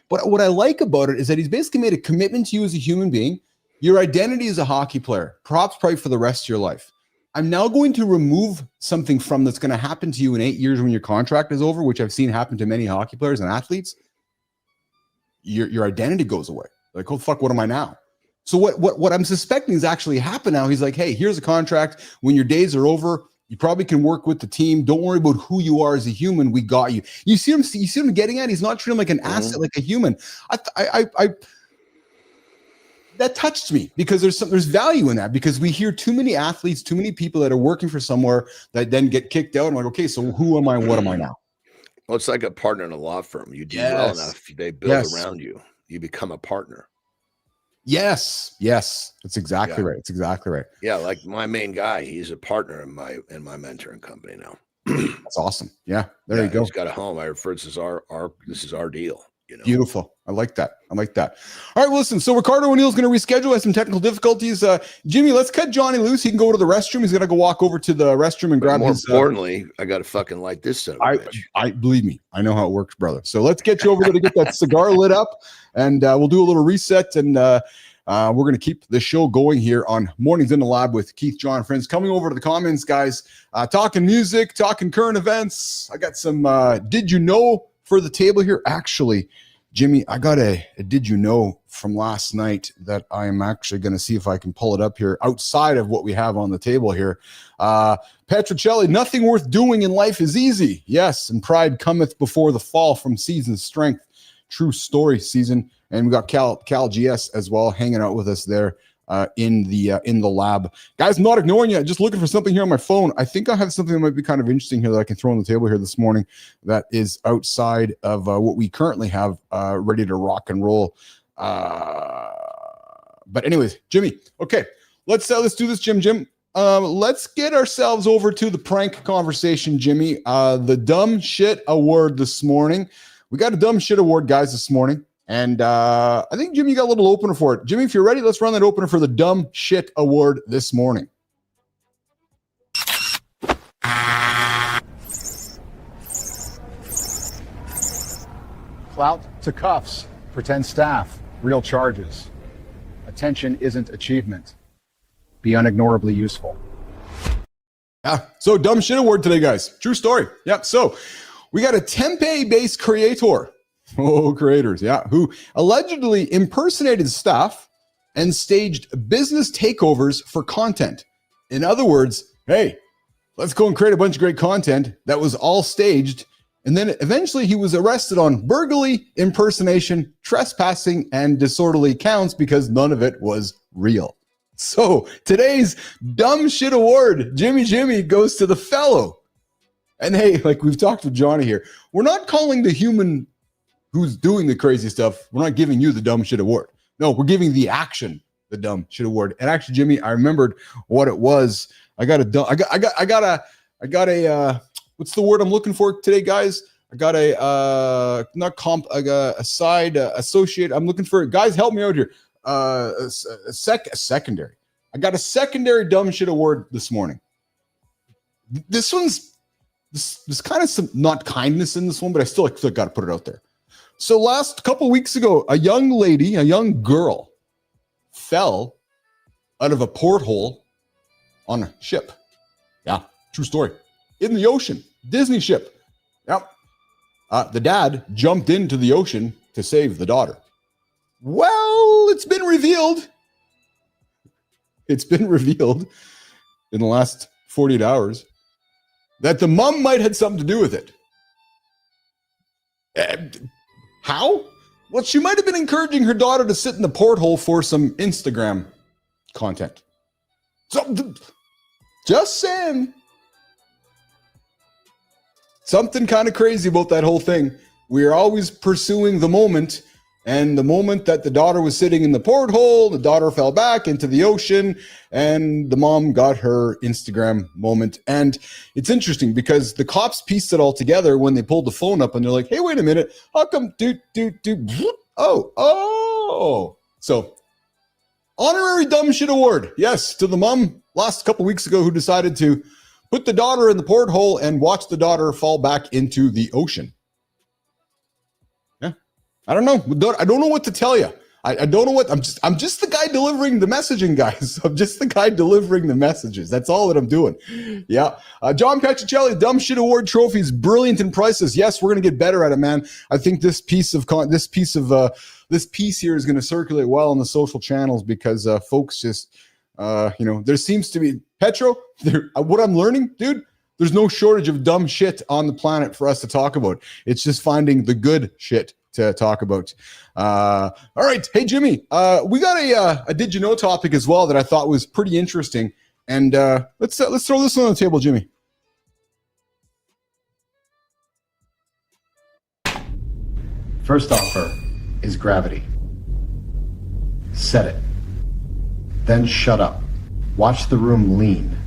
But what I like about it is that he's basically made a commitment to you as a human being. Your identity as a hockey player, props probably for the rest of your life. I'm now going to remove something from that's going to happen to you in 8 years when your contract is over, which I've seen happen to many hockey players and athletes. Your identity goes away. Like, oh fuck, what am I now? So what I'm suspecting is actually happened now. He's like, hey, here's a contract. When your days are over, you probably can work with the team. Don't worry about who you are as a human. We got you. You see him getting at? He's not treating him like an asset, like a human. I that touched me, because there's value in that, because we hear too many athletes, too many people that are working for somewhere that then get kicked out. I'm like, okay, so who am I? What am I now? Well, it's like a partner in a law firm. You do well enough, they build around you. You become a partner. Yes, that's exactly right. It's exactly right. Yeah, like my main guy, he's a partner in my mentoring company now. That's awesome. Yeah, there you go. He's got a home. I refer to this as our deal. Beautiful. I like that. All right, well, listen. So Ricardo O'Neill's going to reschedule. Has some technical difficulties. Jimmy, let's cut Johnny loose. He can go to the restroom. He's going to go walk over to the restroom and grab his. More importantly, I got to fucking light this son of a bitch. I believe me. I know how it works, brother. So let's get you over there to get that cigar lit up, and we'll do a little reset, and we're going to keep the show going here on Mornings in the Lab with Keith, John, and friends. Coming over to the comments, guys. Talking music, talking current events. I got some did you know for the table here. Actually, Jimmy, I got a did you know from last night that I am actually going to see if I can pull it up here outside of what we have on the table here. Petrocelli, nothing worth doing in life is easy. Yes, and pride cometh before the fall from season's strength. True story, season. And we got Cal GS as well hanging out with us there in the lab. Guys, I'm not ignoring you. Just looking for something here on my phone. I think I have something that might be kind of interesting here that I can throw on the table here this morning that is outside of what we currently have ready to rock and roll. But anyways, Jimmy, okay, let's do this, Jim. Let's get ourselves over to the prank conversation, Jimmy. The Dumb Shit Award this morning. We got a Dumb Shit Award, guys, this morning. And I think, Jimmy, you got a little opener for it. Jimmy, if you're ready, let's run that opener for the Dumb Shit Award this morning. Clout to cuffs, pretend staff, real charges. Attention isn't achievement. Be unignorably useful. Yeah, so Dumb Shit Award today, guys. True story. Yep, so we got a Tempe-based creator. Oh, creators, yeah, who allegedly impersonated staff and staged business takeovers for content. In other words, hey, let's go and create a bunch of great content that was all staged. And then eventually he was arrested on burglary, impersonation, trespassing, and disorderly counts because none of it was real. So today's Dumb Shit Award, Jimmy, goes to the fellow. And hey, like we've talked with Johnny here, we're not calling the human who's doing the crazy stuff. We're not giving you the Dumb Shit Award. No, we're giving the action the Dumb Shit Award. And actually, Jimmy, I remembered what it was. I got a what's the word I'm looking for today, guys? I got a side associate. I'm looking for, guys, help me out here. A secondary. I got a secondary Dumb Shit Award this morning. This one's there's kind of some not kindness in this one, but I still got to put it out there. So last couple weeks ago, a young girl fell out of a porthole on a ship. Yeah, true story. In the ocean, Disney ship. Yep. The dad jumped into the ocean to save the daughter. Well, it's been revealed in the last 48 hours, that the mom might have had something to do with it. How? Well, she might have been encouraging her daughter to sit in the porthole for some Instagram content. So, just saying. Something kind of crazy about that whole thing. We are always pursuing the moment, and the moment that the daughter was sitting in the porthole, the daughter fell back into the ocean, and the mom got her Instagram moment. And it's interesting because the cops pieced it all together when they pulled the phone up, and they're like, hey, wait a minute, how come oh. So, honorary dumb shit award. Yes, to the mom last couple weeks ago who decided to put the daughter in the porthole and watch the daughter fall back into the ocean. Yeah, I don't know. I don't know what to tell you. I don't know what. I'm just the guy delivering the messaging, guys. I'm just the guy delivering the messages. That's all that I'm doing. Yeah. John Petricelli, dumb shit award trophies, brilliant and priceless. Yes, we're gonna get better at it, man. I think this piece here is gonna circulate well on the social channels because folks just, there seems to be Petro. What I'm learning, dude. There's no shortage of dumb shit on the planet for us to talk about. It's just finding the good shit to talk about. All right. Hey, Jimmy, we got a did you know topic as well that I thought was pretty interesting. And let's throw this one on the table, Jimmy. First offer is gravity. Set it. Then shut up. Watch the room lean.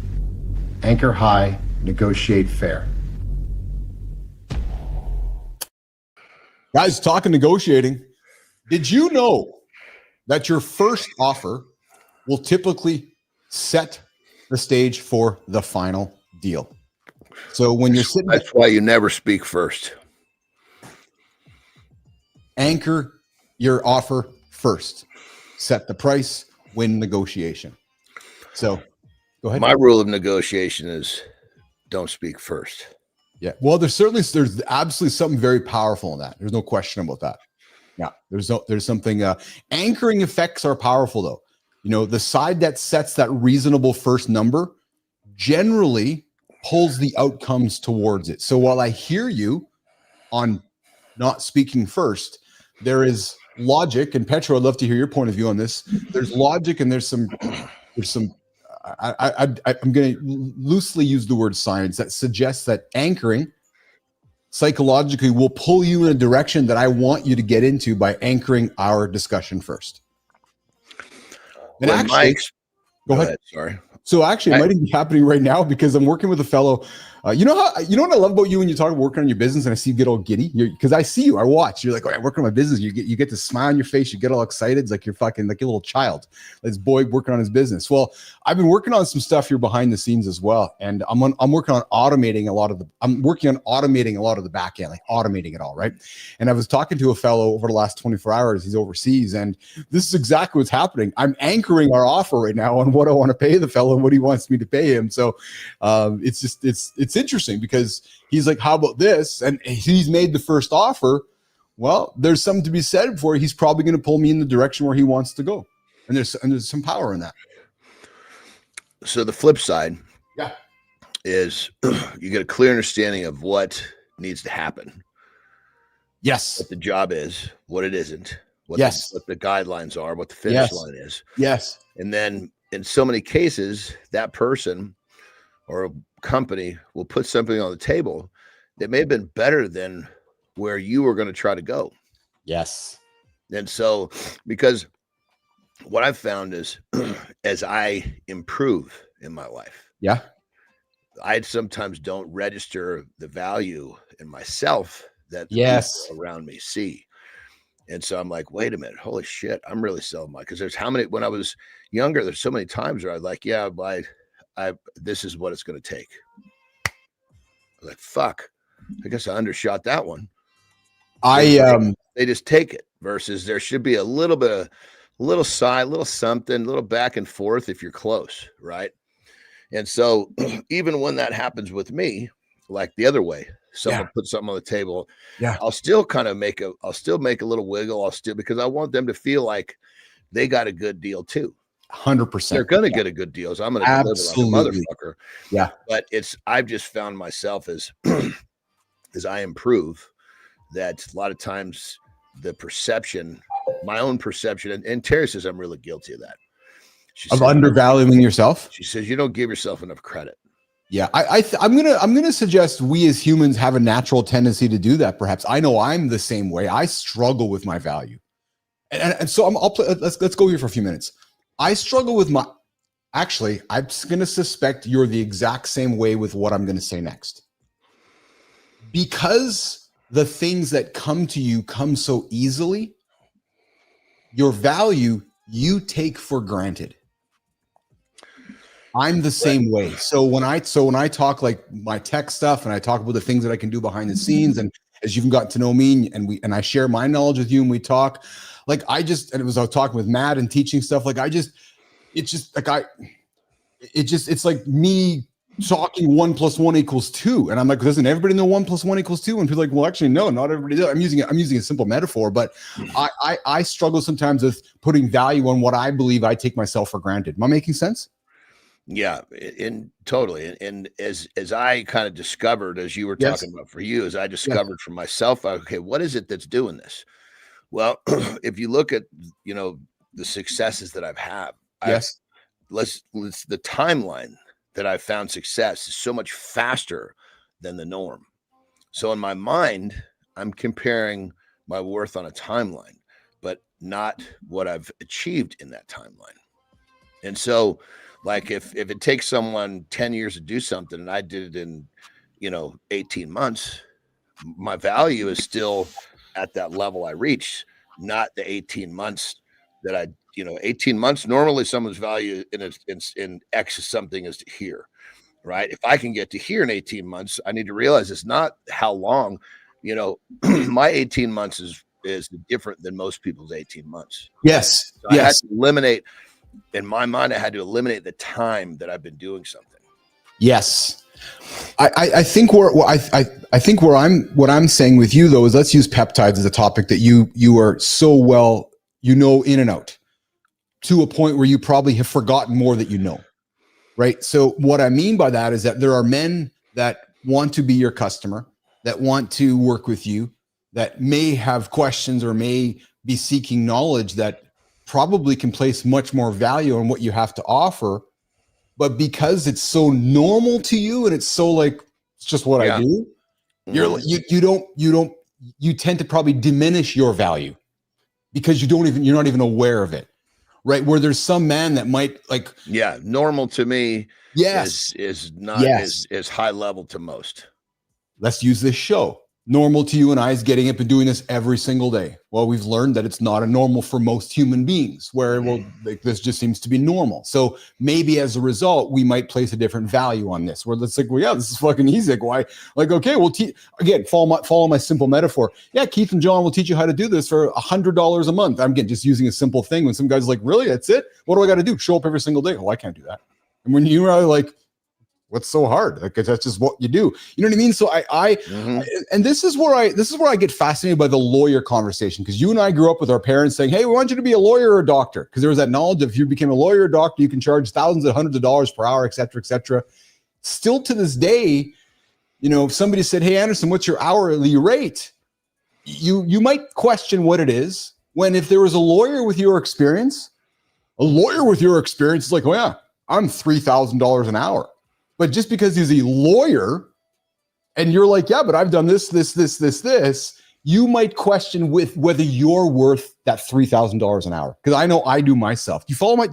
Anchor high, negotiate fair. Guys, talking negotiating. Did you know that your first offer will typically set the stage for the final deal? So when you're sitting, that's why you never speak first. Anchor your offer first. Set the price, win negotiation. So go ahead. My rule of negotiation is don't speak first. Yeah. Well, there's absolutely something very powerful in that. There's no question about that. Yeah. There's something, anchoring effects are powerful though. The side that sets that reasonable first number generally pulls the outcomes towards it. So while I hear you on not speaking first, there is logic, and Petro, I'd love to hear your point of view on this. There's logic and there's some I'm going to loosely use the word science that suggests that anchoring psychologically will pull you in a direction that I want you to get into by anchoring our discussion first. And actually, go ahead. Sorry. So actually, it might be happening right now because I'm working with a fellow. You know what I love about you when you talk about working on your business and I see you get all giddy because I see you, I watch. You're like, oh, I'm working on my business. You get to smile on your face. You get all excited. It's like you're fucking like a little child. This boy working on his business. Well, I've been working on some stuff here behind the scenes as well, and I'm working on automating a lot of the back end, like automating it all, right? And I was talking to a fellow over the last 24 hours. He's overseas, and this is exactly what's happening. I'm anchoring our offer right now on what I want to pay the fellow and what he wants me to pay him. So it's interesting because he's like, how about this? And he's made the first offer. Well, there's something to be said for it. He's probably going to pull me in the direction where he wants to go. And there's some power in that. So the flip side is you get a clear understanding of what needs to happen. Yes. What the job is, what it isn't, what the guidelines are, what the finish line is. Yes. And then in so many cases, that person or a company will put something on the table that may have been better than where you were going to try to go. Yes. And so, because what I've found is as I improve in my life, I sometimes don't register the value in myself that the people around me see. And so I'm like, wait a minute, holy shit, I'm really selling my, because there's when I was younger, there's so many times where I was like, this is what it's going to take. I was like, fuck, I guess I undershot that one. They just take it versus there should be a little side, little something, little back and forth if you're close. Right. And so even when that happens with me, like the other way, someone puts something on the table. Yeah. I'll still make a little wiggle. Because I want them to feel like they got a good deal too. 100%. They're going to get a good deal. So I'm going to deliver like a motherfucker. Yeah. But I've just found myself as I improve, that a lot of times the perception, my own perception, and Terry says I'm really guilty of that. Of undervaluing yourself. She says you don't give yourself enough credit. Yeah, I'm gonna suggest we as humans have a natural tendency to do that. Perhaps I know I'm the same way. I struggle with my value, and so I'll play. Let's go here for a few minutes. I struggle with my. Actually, I'm gonna suspect you're the exact same way with what I'm gonna say next, because the things that come to you come so easily. Your value you take for granted. I'm the same way. So when I talk like my tech stuff and I talk about the things that I can do behind the scenes, and as you've gotten to know me and I share my knowledge with you and we talk, like I was talking with Matt and teaching stuff. Like it's like me talking 1 + 1 = 2. And I'm like, doesn't everybody know 1 + 1 = 2? And people are like, well, actually, no, not everybody does. I'm using a simple metaphor, but I struggle sometimes with putting value on what I believe I take myself for granted. Am I making sense? Yeah, and totally. And as I kind of discovered, as you were talking about for you, as I discovered for myself, okay, what is it that's doing this? Well, if you look at, the successes that I've had, the timeline that I've found success is so much faster than the norm. So in my mind, I'm comparing my worth on a timeline, but not what I've achieved in that timeline. And so, like if it takes someone 10 years to do something and I did it in, 18 months, my value is still at that level I reached, not the 18 months that 18 months. Normally someone's value in X is something is to here, right? If I can get to here in 18 months, I need to realize it's not how long, my 18 months is different than most people's 18 months. Yes. So I had to eliminate. In my mind, I had to eliminate the time that I've been doing something. Yes. I think what I'm saying with you though is let's use peptides as a topic that you are so well, in and out, to a point where you probably have forgotten more that you know. Right. So what I mean by that is that there are men that want to be your customer, that want to work with you, that may have questions or may be seeking knowledge that probably can place much more value on what you have to offer, but because it's so normal to you and it's so like it's just what I do, you tend to probably diminish your value because you're not even aware of it, right? Where there's some man that might like normal to me is not as high level to most. Let's use this show. Normal to you and I is getting up and doing this every single day. Well, we've learned that it's not a normal for most human beings, where this just seems to be normal. So maybe as a result, we might place a different value on this. Where it's like, well, this is fucking easy. Like, why? Like, okay, well, again, follow my simple metaphor. Yeah, Keith and John will teach you how to do this for $100 a month. I'm just using a simple thing. When some guy's like, really, that's it? What do I got to do? Show up every single day? Oh, I can't do that. And when you're like, what's so hard? Like, that's just what you do. You know what I mean? So and this is where I get fascinated by the lawyer conversation, because you and I grew up with our parents saying, hey, we want you to be a lawyer or a doctor, because there was that knowledge of if you became a lawyer or doctor, you can charge thousands and hundreds of dollars per hour, et cetera, et cetera. Still to this day, if somebody said, hey, Anderson, what's your hourly rate? You might question what it is, when if there was a lawyer with your experience is like, oh yeah, I'm $3,000 an hour. But just because he's a lawyer and you're like, yeah, but I've done this, you might question with whether you're worth that $3,000 an hour. Because I know I do myself. Do you follow me?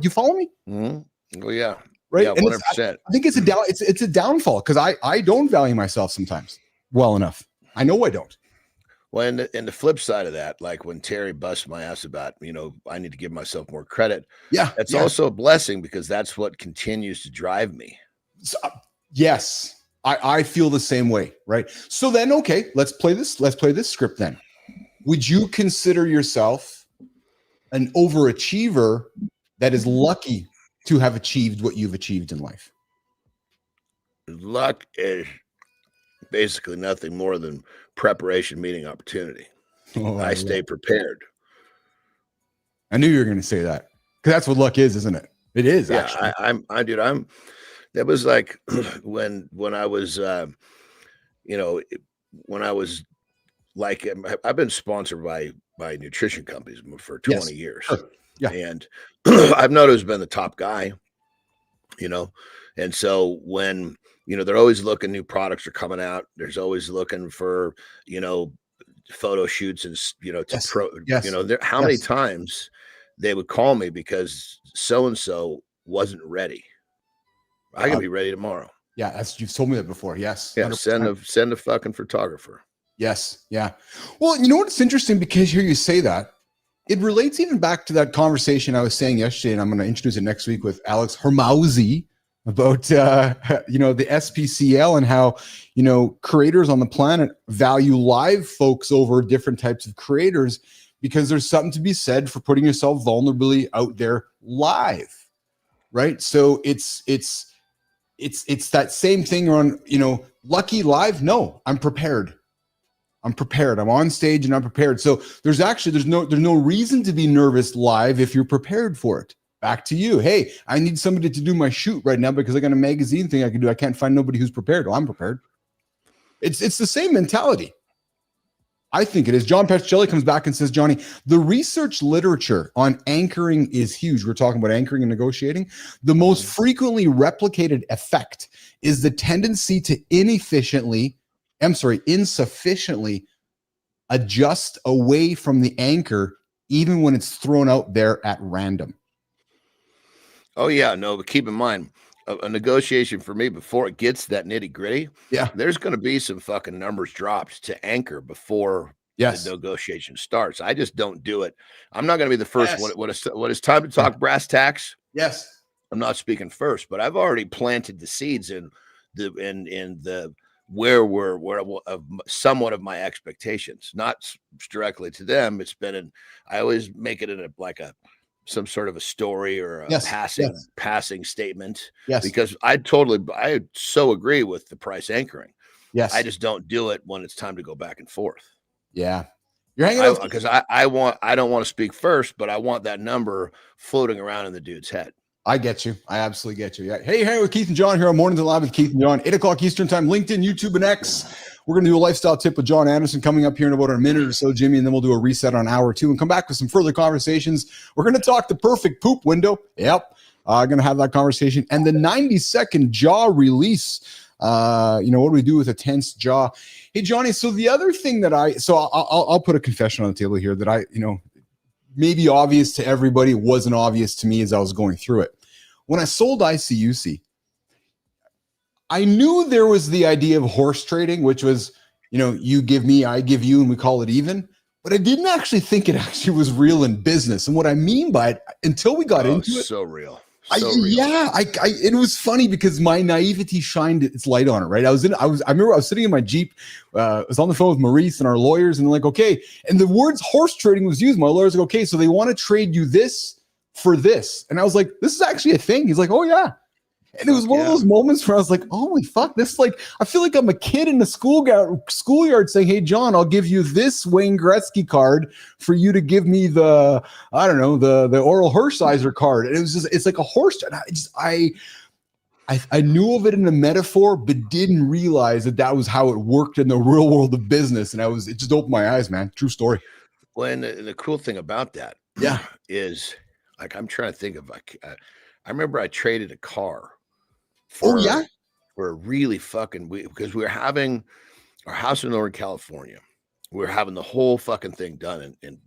Mm-hmm. Well, yeah. Right. Yeah, 100%. I think it's a downfall, because I don't value myself sometimes well enough. I know I don't. Well, and the flip side of that, like when Terry busts my ass about, I need to give myself more credit. Yeah. That's also a blessing, because that's what continues to drive me. So, yes, I feel the same way, right? So then, okay, let's play this script then. Would you consider yourself an overachiever that is lucky to have achieved what you've achieved in life? Luck is basically nothing more than preparation meeting opportunity. I stay prepared. I knew you were going to say that, because that's what luck is, isn't it? It is Yeah, actually. That was like when I was, when I was like, I've been sponsored by nutrition companies for 20 years. Sure. Yeah. And I've not always been the top guy, and so when, they're always looking, new products are coming out. There's always looking for, photo shoots and, how many times they would call me because so-and-so wasn't ready. I can be ready tomorrow. Yeah. You've told me that before. Yes. Yeah. Send a fucking photographer. Yes. Yeah. Well, you know what's interesting, because here you say that, it relates even back to that conversation I was saying yesterday, and I'm going to introduce it next week with Alex Hermauzi about, the SPCL and how, creators on the planet value live folks over different types of creators, because there's something to be said for putting yourself vulnerably out there live. Right. So it's that same thing on, lucky live. No, I'm prepared. I'm on stage and I'm prepared. So there's no reason to be nervous live if you're prepared for it. Back to you. Hey, I need somebody to do my shoot right now because I got a magazine thing I can do. I can't find nobody who's prepared. Well, I'm prepared. It's the same mentality. I think it is. John Petrocelli comes back and says, Johnny, the research literature on anchoring is huge. We're talking about anchoring and negotiating. The most frequently replicated effect is the tendency to insufficiently adjust away from the anchor, even when it's thrown out there at random. Oh yeah, no, but keep in mind, a negotiation for me, before it gets that nitty gritty, there's going to be some fucking numbers dropped to anchor before the negotiation starts. I just don't do it. I'm not going to be the first. When it's time to talk brass tacks. Yes, I'm not speaking first, but I've already planted the seeds in the somewhat of my expectations, not directly to them. It's been I always make it in some sort of a story or a passing statement. Yes. Because I so agree with the price anchoring. Yes. I just don't do it when it's time to go back and forth. Yeah. You're hanging out because I don't want to speak first, but I want that number floating around in the dude's head. I get you. I absolutely get you. Yeah. Hey, with Keith and John here on Mornings Live with Keith and John, 8:00 Eastern time, LinkedIn, YouTube, and X. We're going to do a lifestyle tip with Jon Andersen coming up here in about a minute or so, Jimmy, and then we'll do a reset on hour 2 and come back with some further conversations. We're going to talk the perfect poop window. Yep. Going to have that conversation. And the 90-second jaw release. What do we do with a tense jaw? Hey, Johnny, so the other thing that I'll put a confession on the table here that maybe obvious to everybody, wasn't obvious to me as I was going through it. When I sold ICUC, I knew there was the idea of horse trading, which was, you give me, I give you, and we call it even. But I didn't actually think it actually was real in business. And what I mean by it, until we got into it, so real. It was funny because my naivety shined its light on it, right? I remember I was sitting in my Jeep, I was on the phone with Maurice and our lawyers, and they're like, okay. And the words horse trading was used. My lawyer's like, okay, so they want to trade you this for this. And I was like, this is actually a thing. He's like, oh yeah. And it was one of those moments where I was like, holy fuck, this I feel like I'm a kid in the schoolyard saying, hey, John, I'll give you this Wayne Gretzky card for you to give me the Oral Hershiser card. And it's like a horse. And I knew of it in a metaphor, but didn't realize that was how it worked in the real world of business. And it just opened my eyes, man. True story. Well, and the cool thing about that is I'm trying to think of I remember I traded a car. For a really fucking because we were having our house in Northern California. We were having the whole fucking thing done in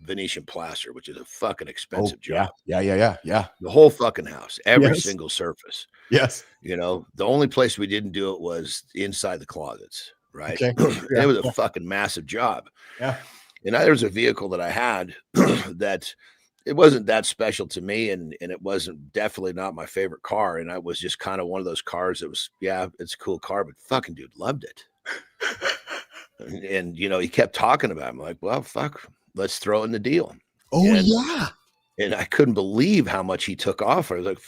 Venetian plaster, which is a fucking expensive job. Yeah. The whole fucking house, every single surface. Yes. The only place we didn't do it was inside the closets, right? Okay. It was a fucking massive job. Yeah. And there was a vehicle that I had that it wasn't that special to me, and it wasn't definitely not my favorite car. And I was just kind of one of those cars that was, it's a cool car, but fucking dude loved it. and he kept talking about it. I'm like, well, fuck, let's throw in the deal. And I couldn't believe how much he took off. I was like,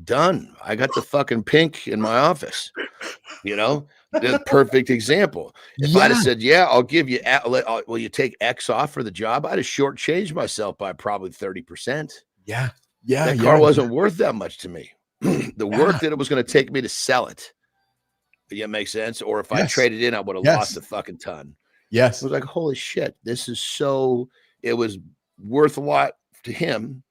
done. I got the fucking pink in my office. The perfect example. If I'd have said, I'll give you, will you take X off for the job? I'd have shortchanged myself by probably 30%. Yeah. That car wasn't worth that much to me. The work that it was going to take me to sell it. Yeah, makes sense. Or if I traded in, I would have lost a fucking ton. Yes. I was like, holy shit, this is so, it was worth a lot to him.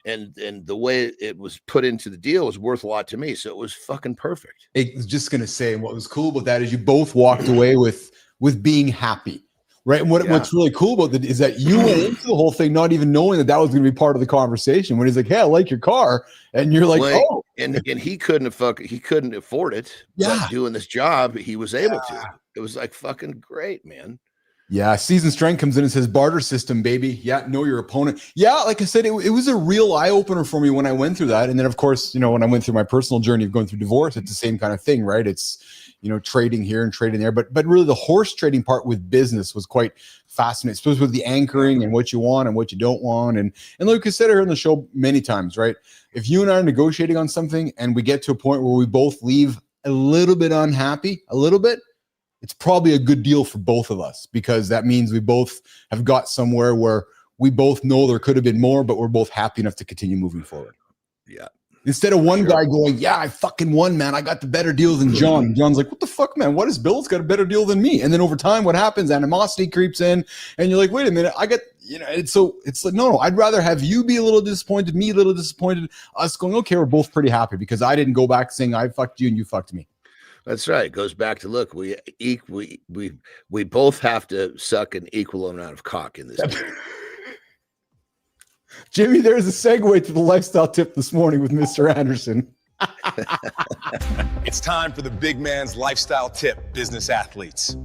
And the way it was put into the deal was worth a lot to me. So it was fucking perfect. I was just going to say, and what was cool about that is you both walked away with being happy. Right. And what's really cool about that is that you went into the whole thing not even knowing that was going to be part of the conversation. When he's like, hey, I like your car. And you're like, oh. And he couldn't afford it. Yeah. But doing this job, he was able to. It was like fucking great, man. Yeah. Season Strength comes in and says, barter system, baby. Yeah. Know your opponent. Yeah. Like I said, it was a real eye opener for me when I went through that. And then, of course, when I went through my personal journey of going through divorce, it's the same kind of thing, right? It's, trading here and trading there, but really the horse trading part with business was quite fascinating, especially with the anchoring and what you want and what you don't want. And like I said here on the show many times, right? If you and I are negotiating on something and we get to a point where we both leave a little bit unhappy, it's probably a good deal for both of us, because that means we both have got somewhere where we both know there could have been more, but we're both happy enough to continue moving forward. Yeah. Instead of one guy going, yeah, I fucking won, man. I got the better deal than John. And John's like, what the fuck, man? What is Bill's got a better deal than me? And then over time, what happens? Animosity creeps in, and you're like, wait a minute, I got, it's like, no, I'd rather have you be a little disappointed, me a little disappointed, us going, okay, we're both pretty happy because I didn't go back saying I fucked you and you fucked me. That's right. It goes back to, look, we both have to suck an equal amount of cock in this. Jimmy, there's a segue to the lifestyle tip this morning with Mr. Andersen. It's time for the big man's lifestyle tip, business athletes.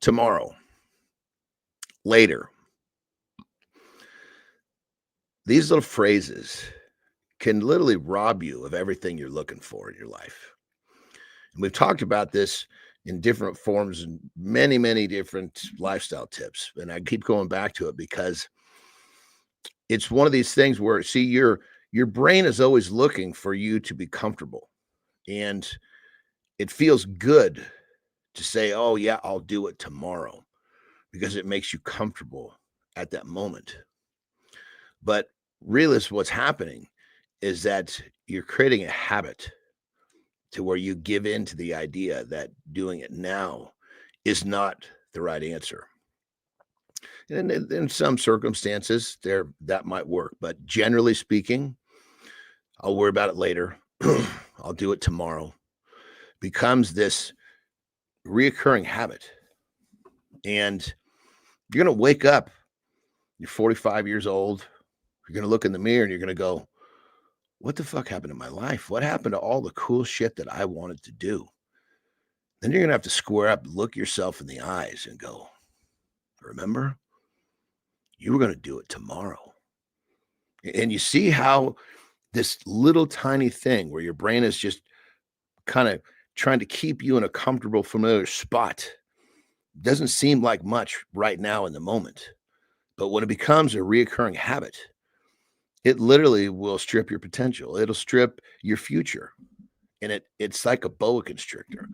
Tomorrow, later. These little phrases can literally rob you of everything you're looking for in your life. And we've talked about this in different forms and many, many different lifestyle tips. And I keep going back to it because it's one of these things where, see, your brain is always looking for you to be comfortable. And it feels good to say, oh, yeah, I'll do it tomorrow, because it makes you comfortable at that moment. But really, what's happening is that you're creating a habit to where you give in to the idea that doing it now is not the right answer. And in some circumstances, that might work. But generally speaking, I'll worry about it later. I'll do it tomorrow. Becomes this reoccurring habit. And you're going to wake up, you're 45 years old, you're going to look in the mirror and you're going to go, what the fuck happened to my life? What happened to all the cool shit that I wanted to do? Then you're going to have to square up, look yourself in the eyes and go, remember, you were going to do it tomorrow. And you see how this little tiny thing where your brain is just kind of trying to keep you in a comfortable, familiar spot doesn't seem like much right now in the moment. But when it becomes a reoccurring habit, it literally will strip your potential. It'll strip your future. And it's like a boa constrictor.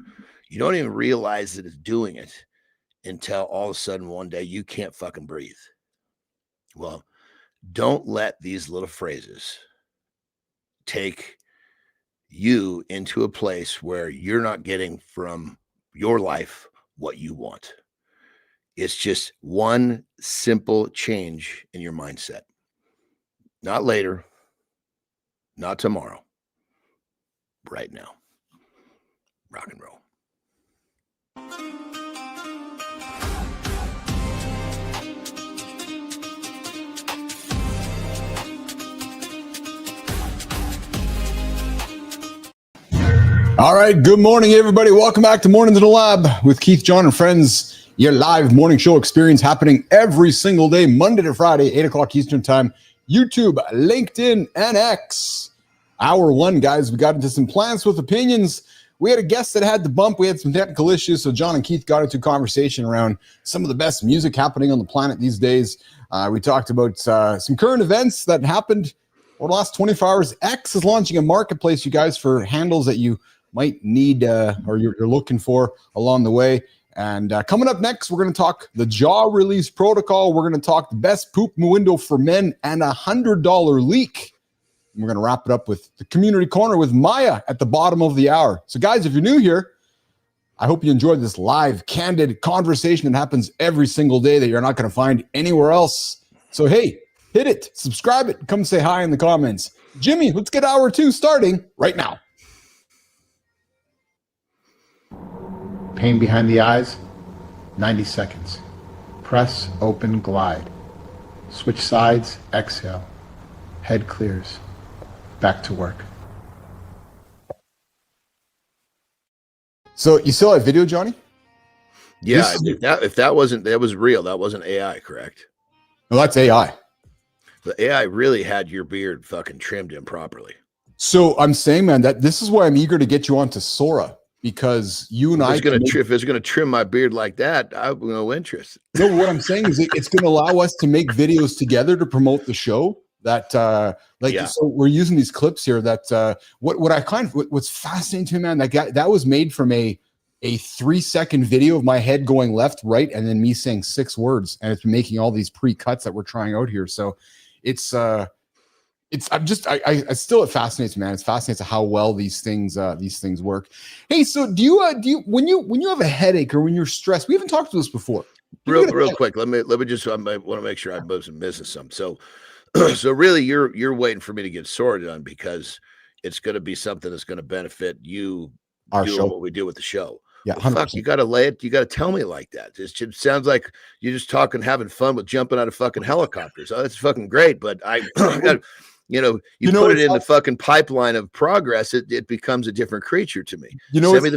You don't even realize that it's doing it until all of a sudden one day you can't fucking breathe. Well, don't let these little phrases take you into a place where you're not getting from your life what you want. It's just one simple change in your mindset. Not later, not tomorrow, right now. Rock and roll. All right. Good morning, everybody. Welcome back to Mornings in the Lab with Keith, John, and friends. Your live morning show experience happening every single day, Monday to Friday, 8 o'clock Eastern time. YouTube, LinkedIn, and X. Hour one, guys. We got into some plants with opinions. we had a guest that had the bump. We had some technical issues, so John and Keith got into a conversation around some of the best music happening on the planet these days. We talked about some current events that happened over the last 24 hours. X is launching a marketplace, you guys, for handles that you might need or you're looking for along the way. And coming up next, we're going to talk the jaw release protocol. We're going to talk the best poop window for men and $100 leak. And we're going to wrap it up with the community corner with Maya at the bottom of the hour. So guys, if you're new here, I hope you enjoyed this live, candid conversation that happens every single day that you're not going to find anywhere else. So hey, hit it, subscribe it, come say hi in the comments. Jimmy, let's get hour 2 starting right now. Pain behind the eyes, 90 seconds. Press, open, glide. Switch sides, exhale. Head clears. Back to work. So you still have video, Johnny? Yeah, if that was real, that wasn't AI, correct? No, that's AI. The AI really had your beard fucking trimmed in properly. So I'm saying, man, that this is why I'm eager to get you onto Sora, because you and if it's going to trim my beard like that, I have no interest. No, what I'm saying is it's going to allow us to make videos together to promote the show. That so we're using these clips here. That what's fascinating to me, man, that was made from a 3-second video of my head going left, right, and then me saying 6 words, and it's making all these pre-cuts that we're trying out here. So it still it fascinates me, man. It's fascinating how well these things work. Hey, so do you when you have a headache or when you're stressed? We haven't talked about this before. Real quick, let me just I want to make sure I move some business some. So really you're waiting for me to get Sora done because it's going to be something that's going to benefit you, our doing show, what we do with the show. Yeah, well, fuck, you got to lay it. You got to tell me like that. It just sounds like you're just talking, having fun with jumping out of fucking helicopters. Oh, that's fucking great, but I got. You put it in the fucking pipeline of progress, it becomes a different creature to me. Send me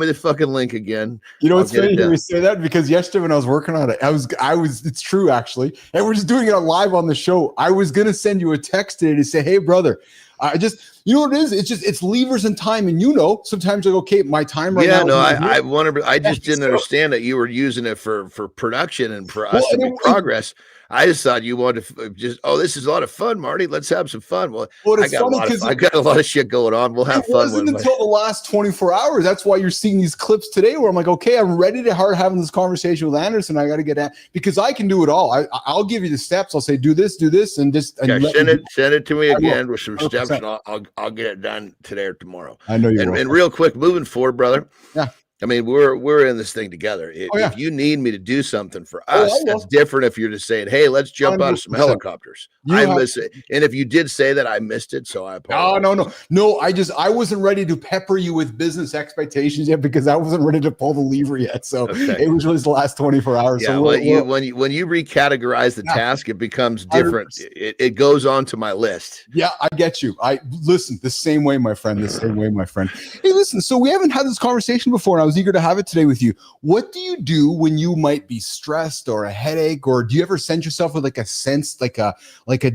the fucking link again. You know, it's funny to hear me say that, because yesterday when I was working on it, I was it's true actually. And we're just doing it live on the show. I was going to send you a text today to say, hey brother, you know what it is? It's levers and time. And sometimes you're like, okay, my time right now. Yeah, no, I just didn't understand that you were using it for production and for us to make progress. I just thought you wanted to this is a lot of fun, Marty. Let's have some fun. Well, I got a lot of shit going on. We'll have fun. It wasn't until the last 24 hours. That's why you're seeing these clips today where I'm like, okay, I'm ready to start having this conversation with Anderson. I got to get at, because I can do it all. I'll give you the steps. I'll say, do this, and just send it to me again with some 100%. Steps, and I'll get it done today or tomorrow. I know you will. And real quick, moving forward, brother. Yeah. I mean, we're in this thing together. If you need me to do something for us, that's different. If you're just saying, "Hey, let's jump 100%. Out of some helicopters," I miss it. And if you did say that, I missed it, so I apologize. No. I wasn't ready to pepper you with business expectations yet, because I wasn't ready to pull the lever yet. So it was really the last 24 hours. Yeah, so when you recategorize the task, it becomes different. It goes on to my list. Yeah, I get you. I listen the same way, my friend. Hey, listen. So we haven't had this conversation before, and I was eager to have it today with you. What do you do when you might be stressed or a headache, or do you ever send yourself with like a sense, like a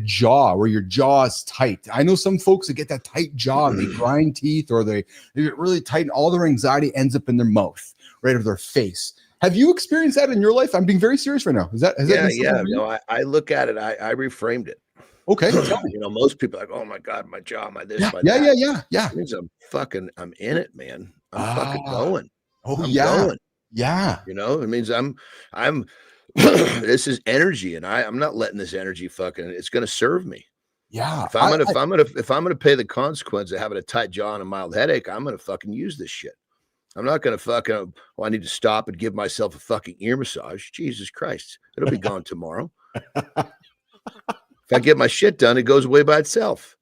jaw where your jaw is tight? I know some folks that get that tight jaw and they grind teeth, or they get really tight and all their anxiety ends up in their mouth, right, or their face. Have you experienced that in your life? I'm being very serious right now. Yeah. No, I look at it. I reframed it. Okay. Most people are like, oh my God, my jaw, my this, my that. Yeah. It means I'm in it, man. I'm fucking going. Oh, I'm yeah. going. Yeah. It means I'm this is energy, and I'm not letting this energy it's going to serve me. Yeah. If I'm going to pay the consequence of having a tight jaw and a mild headache, I'm going to fucking use this shit. I'm not going to I need to stop and give myself a fucking ear massage. Jesus Christ. It'll be gone tomorrow. If I get my shit done, it goes away by itself.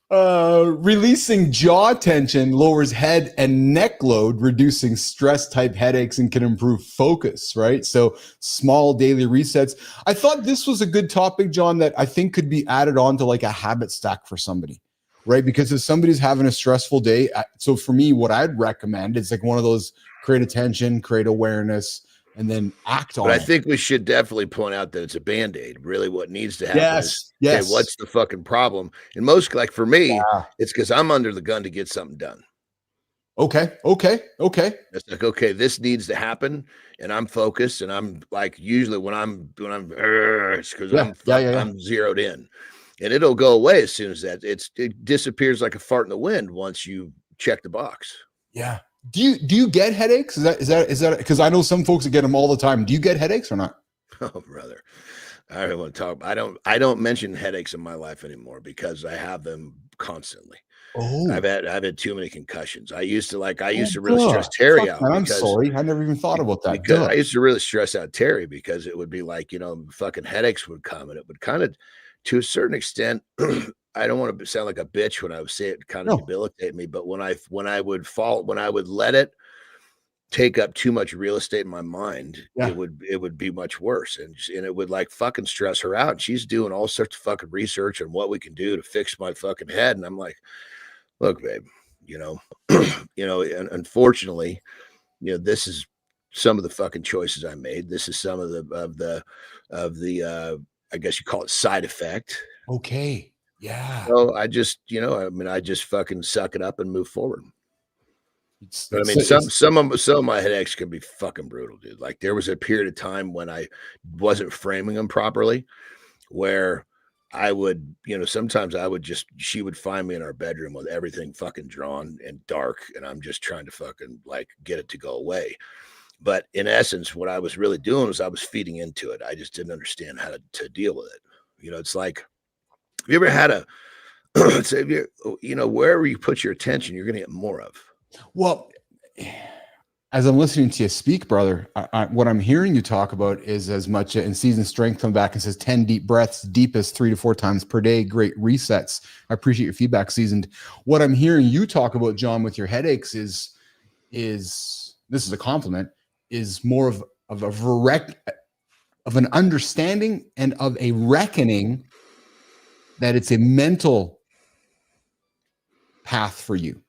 Releasing jaw tension lowers head and neck load, reducing stress type headaches, and can improve focus, right? So small daily resets. I thought this was a good topic, John, that I think could be added on to like a habit stack for somebody, right? Because if somebody's having a stressful day, so for me, what I'd recommend is like one of those: create attention, create awareness, and then act on it. But I think we should definitely point out that it's a Band-Aid. Really what needs to happen is, yes. Okay, what's the fucking problem? And most, like for me, it's because I'm under the gun to get something done. Okay. It's like, okay, this needs to happen, and I'm focused, and I'm like, usually when I'm it's because I'm zeroed in, and it'll go away as soon as it disappears like a fart in the wind once you check the box. Yeah. Do you get headaches? Is that because I know some folks that get them all the time. Do you get headaches or not? Oh, brother. I don't want to talk. I don't mention headaches in my life anymore because I have them constantly. Oh, I've had too many concussions. I used to really stress Terry out. I'm sorry. I never even thought about that. Because I used to really stress out Terry because it would be like, fucking headaches would come, and it would kind of, to a certain extent, I don't want to sound like a bitch when I would say it, kind of debilitate me, but when I would let it take up too much real estate in my mind, it would be much worse, and it would like fucking stress her out. And she's doing all sorts of fucking research on what we can do to fix my fucking head, and I'm like, look, babe, and unfortunately, this is some of the fucking choices I made. This is some of the I guess you call it side effect. Okay. Yeah. So I just, I just fucking suck it up and move forward. But I mean, some of my headaches can be fucking brutal, dude. Like there was a period of time when I wasn't framing them properly, where I would, sometimes she would find me in our bedroom with everything fucking drawn and dark, and I'm just trying to fucking like get it to go away. But in essence, what I was really doing was I was feeding into it. I just didn't understand how to deal with it. It's like, have you ever had wherever you put your attention, you're going to get more of. Well, as I'm listening to you speak, brother, what I'm hearing you talk about is as much in Season Strength come back and says 10 deep breaths, deepest 3 to 4 times per day. Great resets. I appreciate your feedback, Seasoned. What I'm hearing you talk about, John, with your headaches is this is a compliment, is more of an understanding and of a reckoning that it's a mental path for you,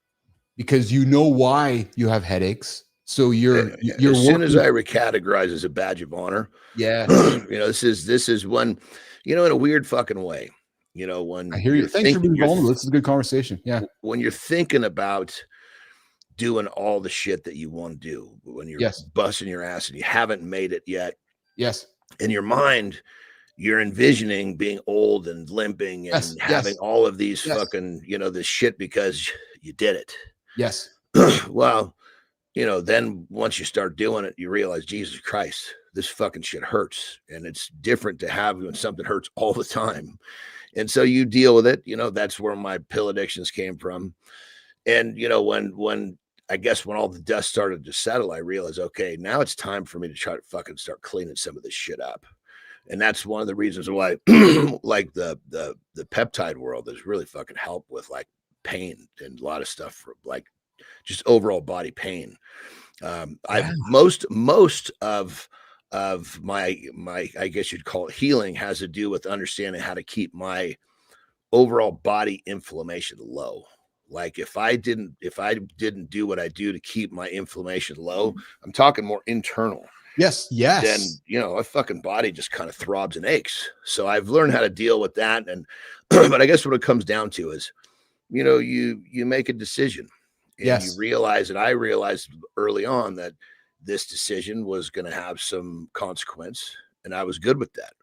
because you know why you have headaches. So you're as soon as I recategorize as a badge of honor. Yeah. This is one, in a weird fucking way, when I hear you. Thanks for being vulnerable. This is a good conversation. Yeah. When you're thinking about doing all the shit that you want to do, when you're busting your ass and you haven't made it yet. Yes. In your mind, you're envisioning being old and limping and having all of these fucking, this shit because you did it. Yes. Well, then once you start doing it, you realize, Jesus Christ, this fucking shit hurts. And it's different to have when something hurts all the time. And so you deal with it. That's where my pill addictions came from. And, when I guess when all the dust started to settle, I realized, okay, now it's time for me to try to fucking start cleaning some of this shit up. And that's one of the reasons why, like the peptide world has really fucking helped with like pain and a lot of stuff for like just overall body pain. Most of my I guess you'd call it healing has to do with understanding how to keep my overall body inflammation low. Like if I didn't do what I do to keep my inflammation low, I'm talking more internal. Yes. Then, my fucking body just kind of throbs and aches. So I've learned how to deal with that. And, but I guess what it comes down to is, you make a decision and you realize that I realized early on that this decision was going to have some consequence, and I was good with that.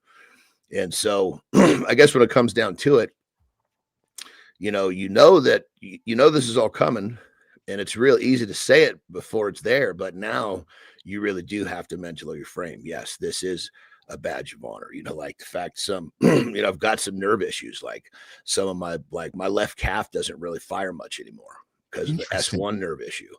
And so I guess when it comes down to it, that this is all coming, and it's real easy to say it before it's there, but now you really do have to mentally reframe. Yes, this is a badge of honor. Like the fact I've got some nerve issues, like some of my left calf doesn't really fire much anymore because of the S1 nerve issue.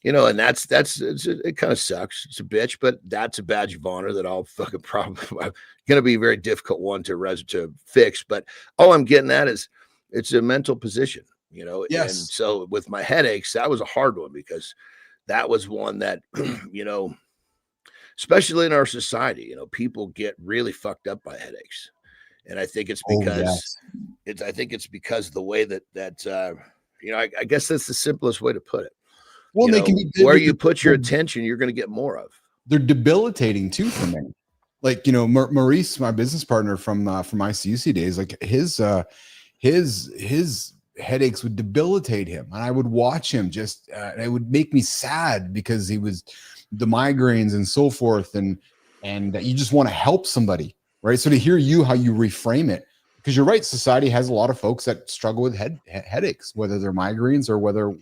And it kind of sucks. It's a bitch, but that's a badge of honor that I'll fucking probably going to be a very difficult one to fix. But all I'm getting at is it's a mental position, Yes. And so with my headaches, that was a hard one because that was one that, especially in our society, people get really fucked up by headaches. And I think it's because of the way that I guess that's the simplest way to put it. Well, they can be where you put your attention, you're going to get more of. They're debilitating too for many. Like, Maurice, my business partner from ICUC days, like his headaches would debilitate him, and I would watch him just, and it would make me sad because he was the migraines and so forth, and you just want to help somebody, right? So to hear how you reframe it, because you're right, society has a lot of folks that struggle with headaches, whether they're migraines or whether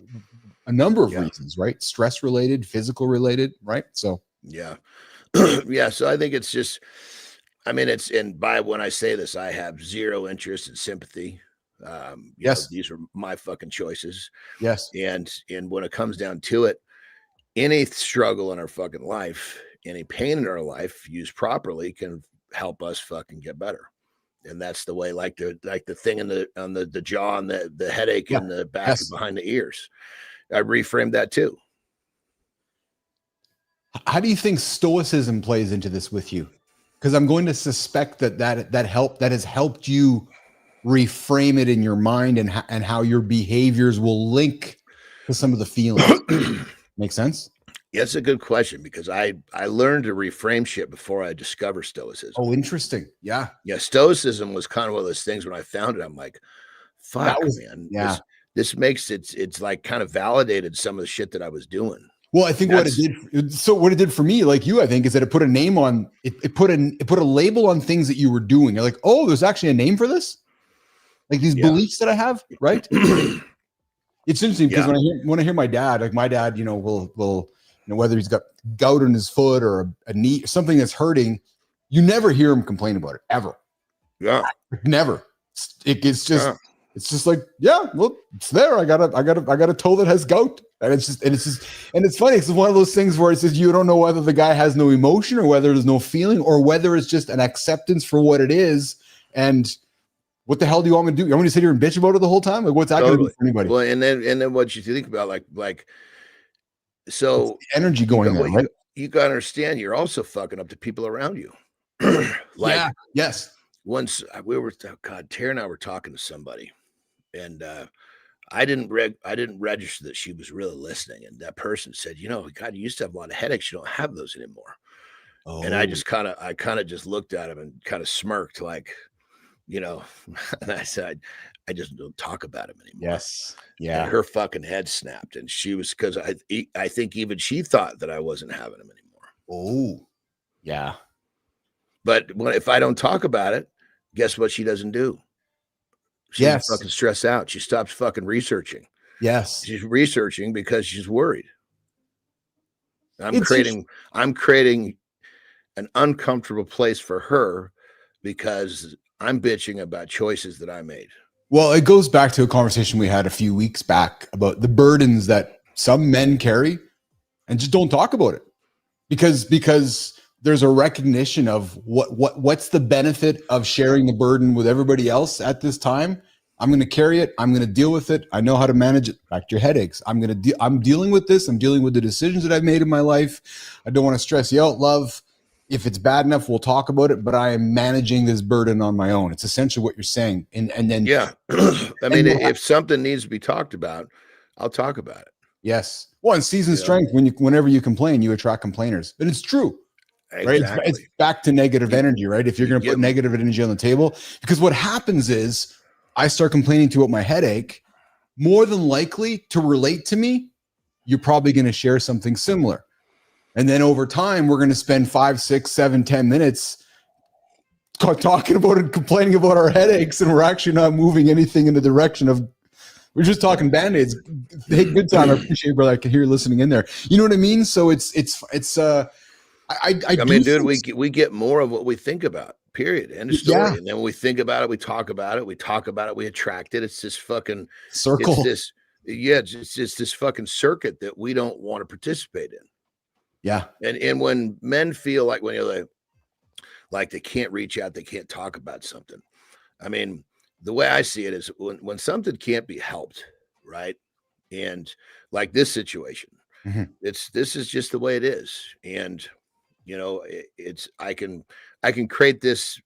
a number of reasons, right? Stress related, physical related, right? So yeah. Yeah. So I think it's just, I mean, when I say this, I have zero interest in sympathy. Yes. These are my fucking choices. Yes. And when it comes down to it, any struggle in our fucking life, any pain in our life used properly can help us fucking get better. And that's the way, like the thing on the jaw and the headache in the back and behind the ears. I reframed that too. How do you think stoicism plays into this with you? Because I'm going to suspect that has helped you reframe it in your mind and how your behaviors will link to some of the feelings. Make sense? Yeah, it's a good question, because I learned to reframe shit before I discovered stoicism. Oh, interesting. Yeah. Yeah. Stoicism was kind of one of those things when I found it, I'm like, fuck, man. Yeah. This makes it's like kind of validated some of the shit that I was doing. Well, I think what it did for me, like you, I think, is that it put a name on it put a label on things that you were doing. You're like, oh, there's actually a name for this? Like these beliefs that I have, right? It's interesting because when I hear my dad, like my dad, will whether he's got gout in his foot or a knee, something that's hurting, you never hear him complain about it ever. Yeah. Never. It's just like, yeah, well, it's there. I got a toe that has gout. And it's funny. It's one of those things where it says you don't know whether the guy has no emotion or whether there's no feeling or whether it's just an acceptance for what it is. And what the hell do you want me to do? You want me to sit here and bitch about it the whole time? Like, what's that going to do for anybody? Well, and then what you think about, like, so energy going there, right? You got to understand, you're also fucking up the people around you. Yes. Once Tara and I were talking to somebody, and I didn't register that she was really listening. And that person said, God, you used to have a lot of headaches. You don't have those anymore. Oh. And I kind of just looked at him and kind of smirked, like, and I said, I just don't talk about him anymore. Yes. Yeah. And her fucking head snapped. And she was, because I think even she thought that I wasn't having him anymore. Oh, yeah. But if I don't talk about it, guess what she doesn't do? She fucking stress out. She stops fucking researching. Yes. She's researching because she's worried. I'm creating an uncomfortable place for her because I'm bitching about choices that I made. Well, it goes back to a conversation we had a few weeks back about the burdens that some men carry and just don't talk about it because there's a recognition of what's the benefit of sharing the burden with everybody else at this time. I'm going to carry it. I'm going to deal with it. I know how to manage it. Back to your headaches. I'm dealing with this. I'm dealing with the decisions that I've made in my life. I don't want to stress you out, love. If it's bad enough, we'll talk about it, but I am managing this burden on my own. It's essentially what you're saying. And then, yeah, I mean, if something needs to be talked about, I'll talk about it. Yes. Well, in season strength, whenever you complain, you attract complainers, and it's true. Exactly. Right? It's back to negative energy, right? If you're going to put negative energy on the table, because what happens is I start complaining about my headache, more than likely to relate to me, you're probably going to share something similar. And then over time, we're going to spend 5, 6, 7, 10 minutes talking about and complaining about our headaches. And we're actually not moving anything in the direction of, we're just talking Band-Aids. Hey, good time. I appreciate it, brother. I can hear you listening in there. You know what I mean? So I mean, dude, we get more of what we think about, period. End of story. Yeah. And then when we think about it, we talk about it, we attract it. It's this fucking circle. It's just this fucking circuit that we don't want to participate in. Yeah. And when men feel like like they can't reach out, they can't talk about something. I mean, the way I see it is when something can't be helped, right? And like this situation, this is just the way it is. And I can create this,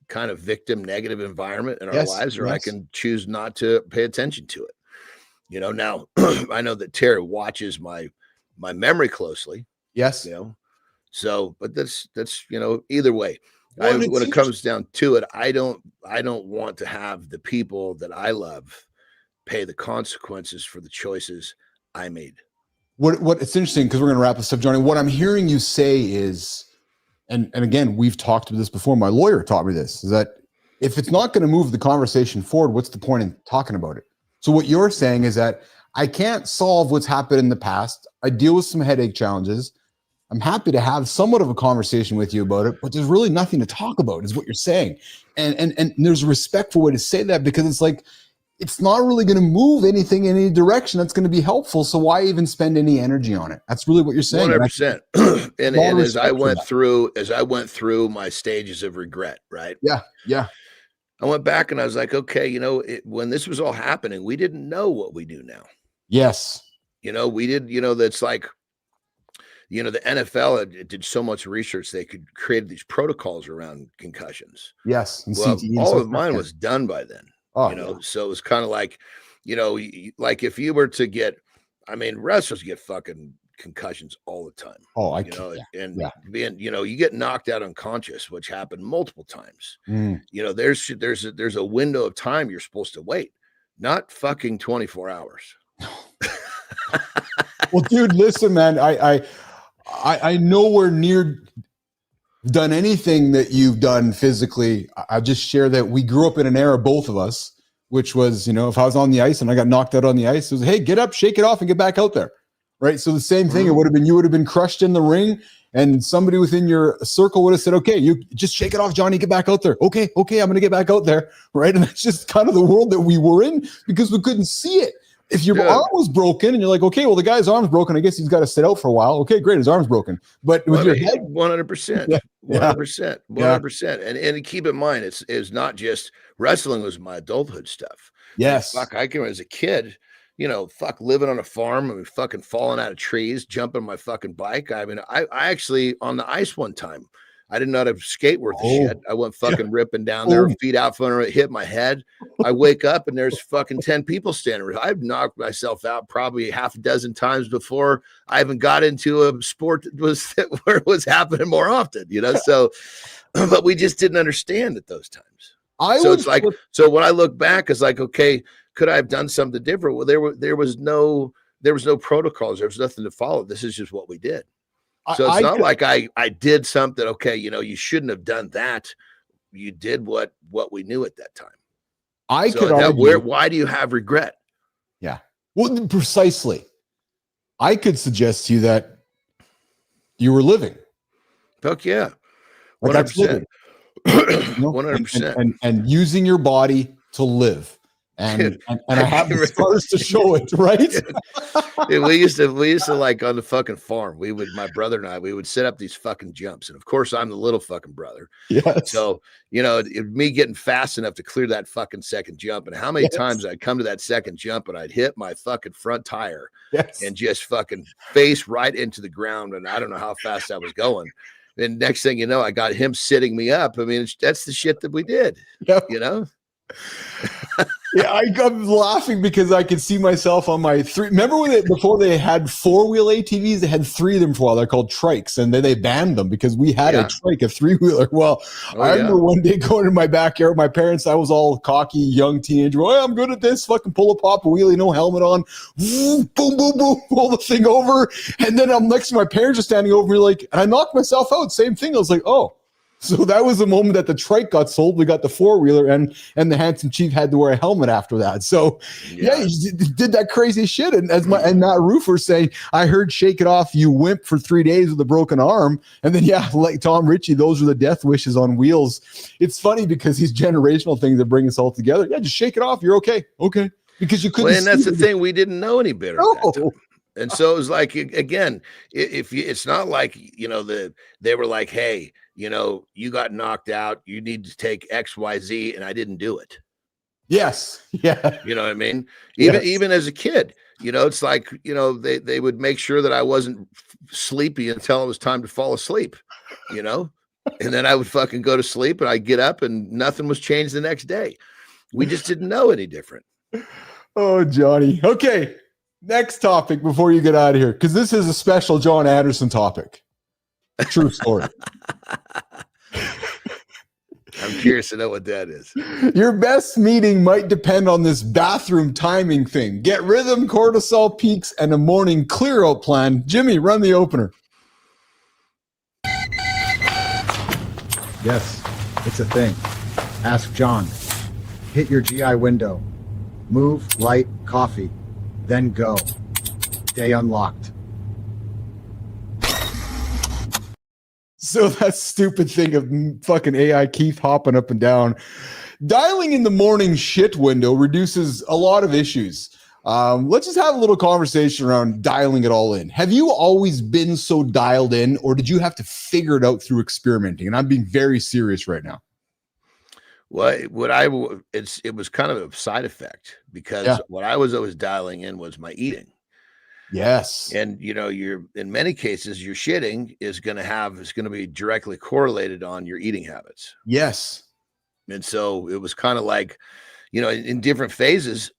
kind of victim negative environment in our lives, or I can choose not to pay attention to it. Now I know that Tara watches my memory closely. Yes. So, but that's, either way, when it comes down to it, I don't want to have the people that I love pay the consequences for the choices I made. What it's interesting, because we're going to wrap this up, Johnny. What I'm hearing you say is, and again, we've talked about this before. My lawyer taught me this, is that if it's not going to move the conversation forward, what's the point in talking about it? So what you're saying is that I can't solve what's happened in the past. I deal with some headache challenges. I'm happy to have somewhat of a conversation with you about it, but there's really nothing to talk about, is what you're saying. And there's a respectful way to say that, because it's like, it's not really going to move anything in any direction that's going to be helpful. So why even spend any energy on it? That's really what you're saying. 100%. And as I went through my stages of regret, right? Yeah. I went back and I was like, okay, when this was all happening, we didn't know what we do now. Yes. We did, that's like, the NFL did so much research, they could create these protocols around concussions. Yes. And well, CTE all of mine was done by then. Oh, So it was kind of like, like if you were to get, wrestlers get fucking concussions all the time. Oh, being, you get knocked out unconscious, which happened multiple times. There's a window of time you're supposed to wait, not fucking 24 hours. Well, dude, listen, man, I nowhere near done anything that you've done physically. I just share that we grew up in an era, both of us, which was, if I was on the ice and I got knocked out on the ice, it was, hey, get up, shake it off and get back out there. Right. So the same thing, you would have been crushed in the ring, and somebody within your circle would have said, okay, you just shake it off, Johnny, get back out there. Okay, I'm going to get back out there. Right. And that's just kind of the world that we were in, because we couldn't see it. If your arm was broken and you're like, okay, well, the guy's arm's broken, I guess he's got to sit out for a while. Okay, great, his arm's broken. But with your head, 100%, 100%. And keep in mind, it's not just wrestling was my adulthood stuff. Yes. Fuck, I can, as a kid, living on a farm, fucking falling out of trees, jumping my fucking bike. I actually, on the ice one time, I did not have skate worth of shit. I went fucking ripping down there, feet out front, hit my head. I wake up and there's fucking 10 people standing around. I've knocked myself out probably half a dozen times before I even got into a sport where it was happening more often, So, but we just didn't understand at those times. So when I look back, it's like, okay, could I have done something different? Well, there was no protocols. There was nothing to follow. This is just what we did. So it's not like I did something. Okay, you shouldn't have done that. You did what we knew at that time. Why do you have regret? Yeah. Well, precisely. I could suggest to you that you were living. Fuck yeah. 100%. 100%. And using your body to live. And I have the scars to show it, right? Dude, we used to like on the fucking farm. My brother and I, we would set up these fucking jumps. And of course, I'm the little fucking brother. Yes. So, me getting fast enough to clear that fucking second jump. And how many times I'd come to that second jump and I'd hit my fucking front tire and just fucking face right into the ground. And I don't know how fast I was going. And next thing you know, I got him sitting me up. That's the shit that we did, Yeah, I'm laughing because I could see myself on my three. Remember before they had 4-wheel ATVs, they had 3 of them for a while. They're called trikes, and then they banned them because we had a trike, a 3-wheeler. Well, I remember one day going in my backyard, my parents, I was all cocky, young teenager. Oh, I'm good at this. Fucking pull a pop, a wheelie, no helmet on. Boom, boom, boom, pull the thing over. And then I'm next to my parents are standing over me and I knocked myself out. Same thing. I was like, oh. So that was the moment that the trike got sold. We got the 4-wheeler, and the handsome chief had to wear a helmet after that. So he did that crazy shit. And and Matt Roofer saying, I heard shake it off, you wimp for 3 days with a broken arm. And then, like Tom Ritchie, those were the death wishes on wheels. It's funny because these generational things that bring us all together. Yeah, just shake it off. You're okay. Okay. Because you couldn't. And that's the thing. We didn't know any better. No. And so it was like, again, it's not like, they were like, hey, you got knocked out, you need to take XYZ, and I didn't do it. Yes. Yeah. You know what I mean? Even as a kid, it's like, they would make sure that I wasn't sleepy until it was time to fall asleep, and then I would fucking go to sleep and I'd get up and nothing was changed the next day. We just didn't know any different. Oh, Johnny. Okay. Next topic before you get out of here, because this is a special Jon Andersen topic. True story. I'm curious to know what that is. Your best meeting might depend on this bathroom timing thing. Get rhythm, cortisol peaks, and a morning clear out plan. Jimmy, run the opener. Yes, it's a thing. Ask Jon. Hit your GI window. Move, light, coffee. Then go. Day unlocked. So that stupid thing of fucking AI Keith hopping up and down. Dialing in the morning shit window reduces a lot of issues. Let's just have a little conversation around dialing it all in. Have you always been so dialed in, or did you have to figure it out through experimenting? And I'm being very serious right now. Well, it was kind of a side effect because what I was always dialing in was my eating. Yes. And you're in many cases, your shitting is going to be directly correlated on your eating habits. Yes. And so it was kind of like, in different phases,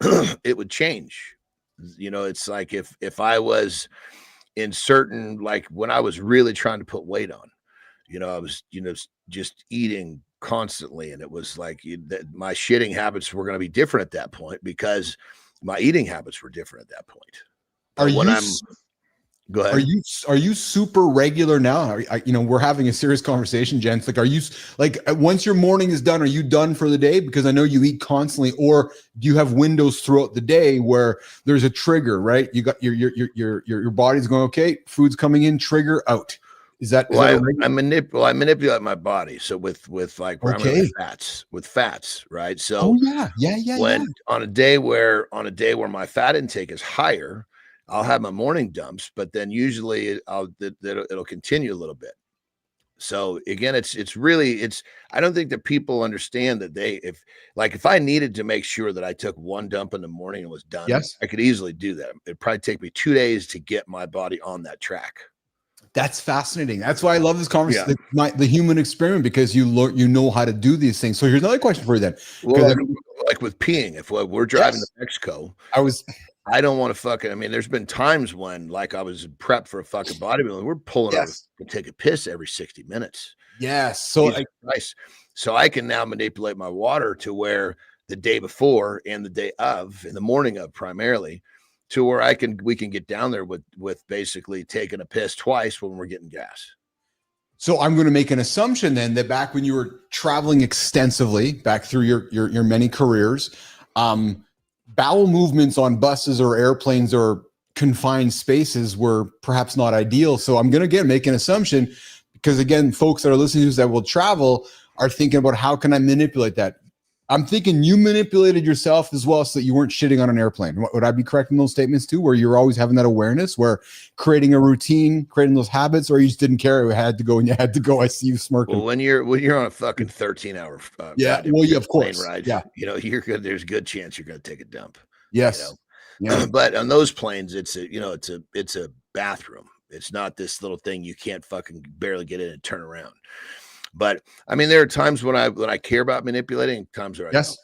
it would change. It's like if I was in certain, like when I was really trying to put weight on, I was, just eating constantly. And it was like that my shitting habits were going to be different at that point because my eating habits were different at that point. Go ahead. Are you super regular now? We're having a serious conversation, gents. Like, are you like once your morning is done, are you done for the day? Because I know you eat constantly, or do you have windows throughout the day where there's a trigger, right? You got your body's going, okay, food's coming in, trigger out. I manipulate my body. So with primarily fats, right? So on a day where my fat intake is higher, I'll have my morning dumps, but then usually it'll continue a little bit. So again, it's really I don't think that people understand that if I needed to make sure that I took one dump in the morning and was done, I could easily do that. It'd probably take me 2 days to get my body on that track. That's fascinating. That's why I love this conversation, the human experiment, because you know how to do these things. So here's another question for you then. Well, like with peeing, if we're driving to Mexico, I don't want to there's been times when like I was prepped for a fucking bodybuilding. We're pulling over to take a piss every 60 minutes. Yes. So So I can now manipulate my water to where the day before and the day of, in the morning of primarily, to where we can get down there with basically taking a piss twice when we're getting gas. So I'm going to make an assumption then that back when you were traveling extensively, back through your many careers, bowel movements on buses or airplanes or confined spaces were perhaps not ideal. So I'm going to make an assumption, because again, folks that are listening to this that will travel are thinking about how can I manipulate that? I'm thinking you manipulated yourself as well so that you weren't shitting on an airplane. Would I be correct in those statements too, where you're always having that awareness, where creating a routine, creating those habits, or you just didn't care, you had to go and you had to go? I see you smirking. Well, when you're on a fucking 13-hour of course, ride, you're good. There's a good chance you're going to take a dump. Yes. But on those planes, it's a bathroom. It's not this little thing you can't fucking barely get in and turn around. But there are times when I care about manipulating, times where I don't.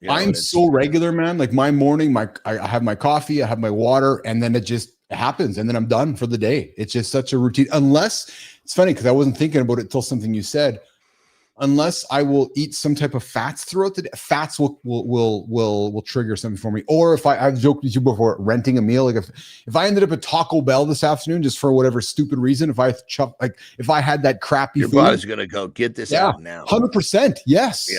I'm so regular, man. Like my morning, I have my coffee, I have my water, and then it just happens, and then I'm done for the day. It's just such a routine. Unless it's funny because I wasn't thinking about it until something you said. Unless I will eat some type of fats throughout the day, fats will trigger something for me. Or if I've joked with you before, renting a meal. Like if I ended up at Taco Bell this afternoon, just for whatever stupid reason, if I had that crappy your food, body's gonna go get this out now. 100%. Yes.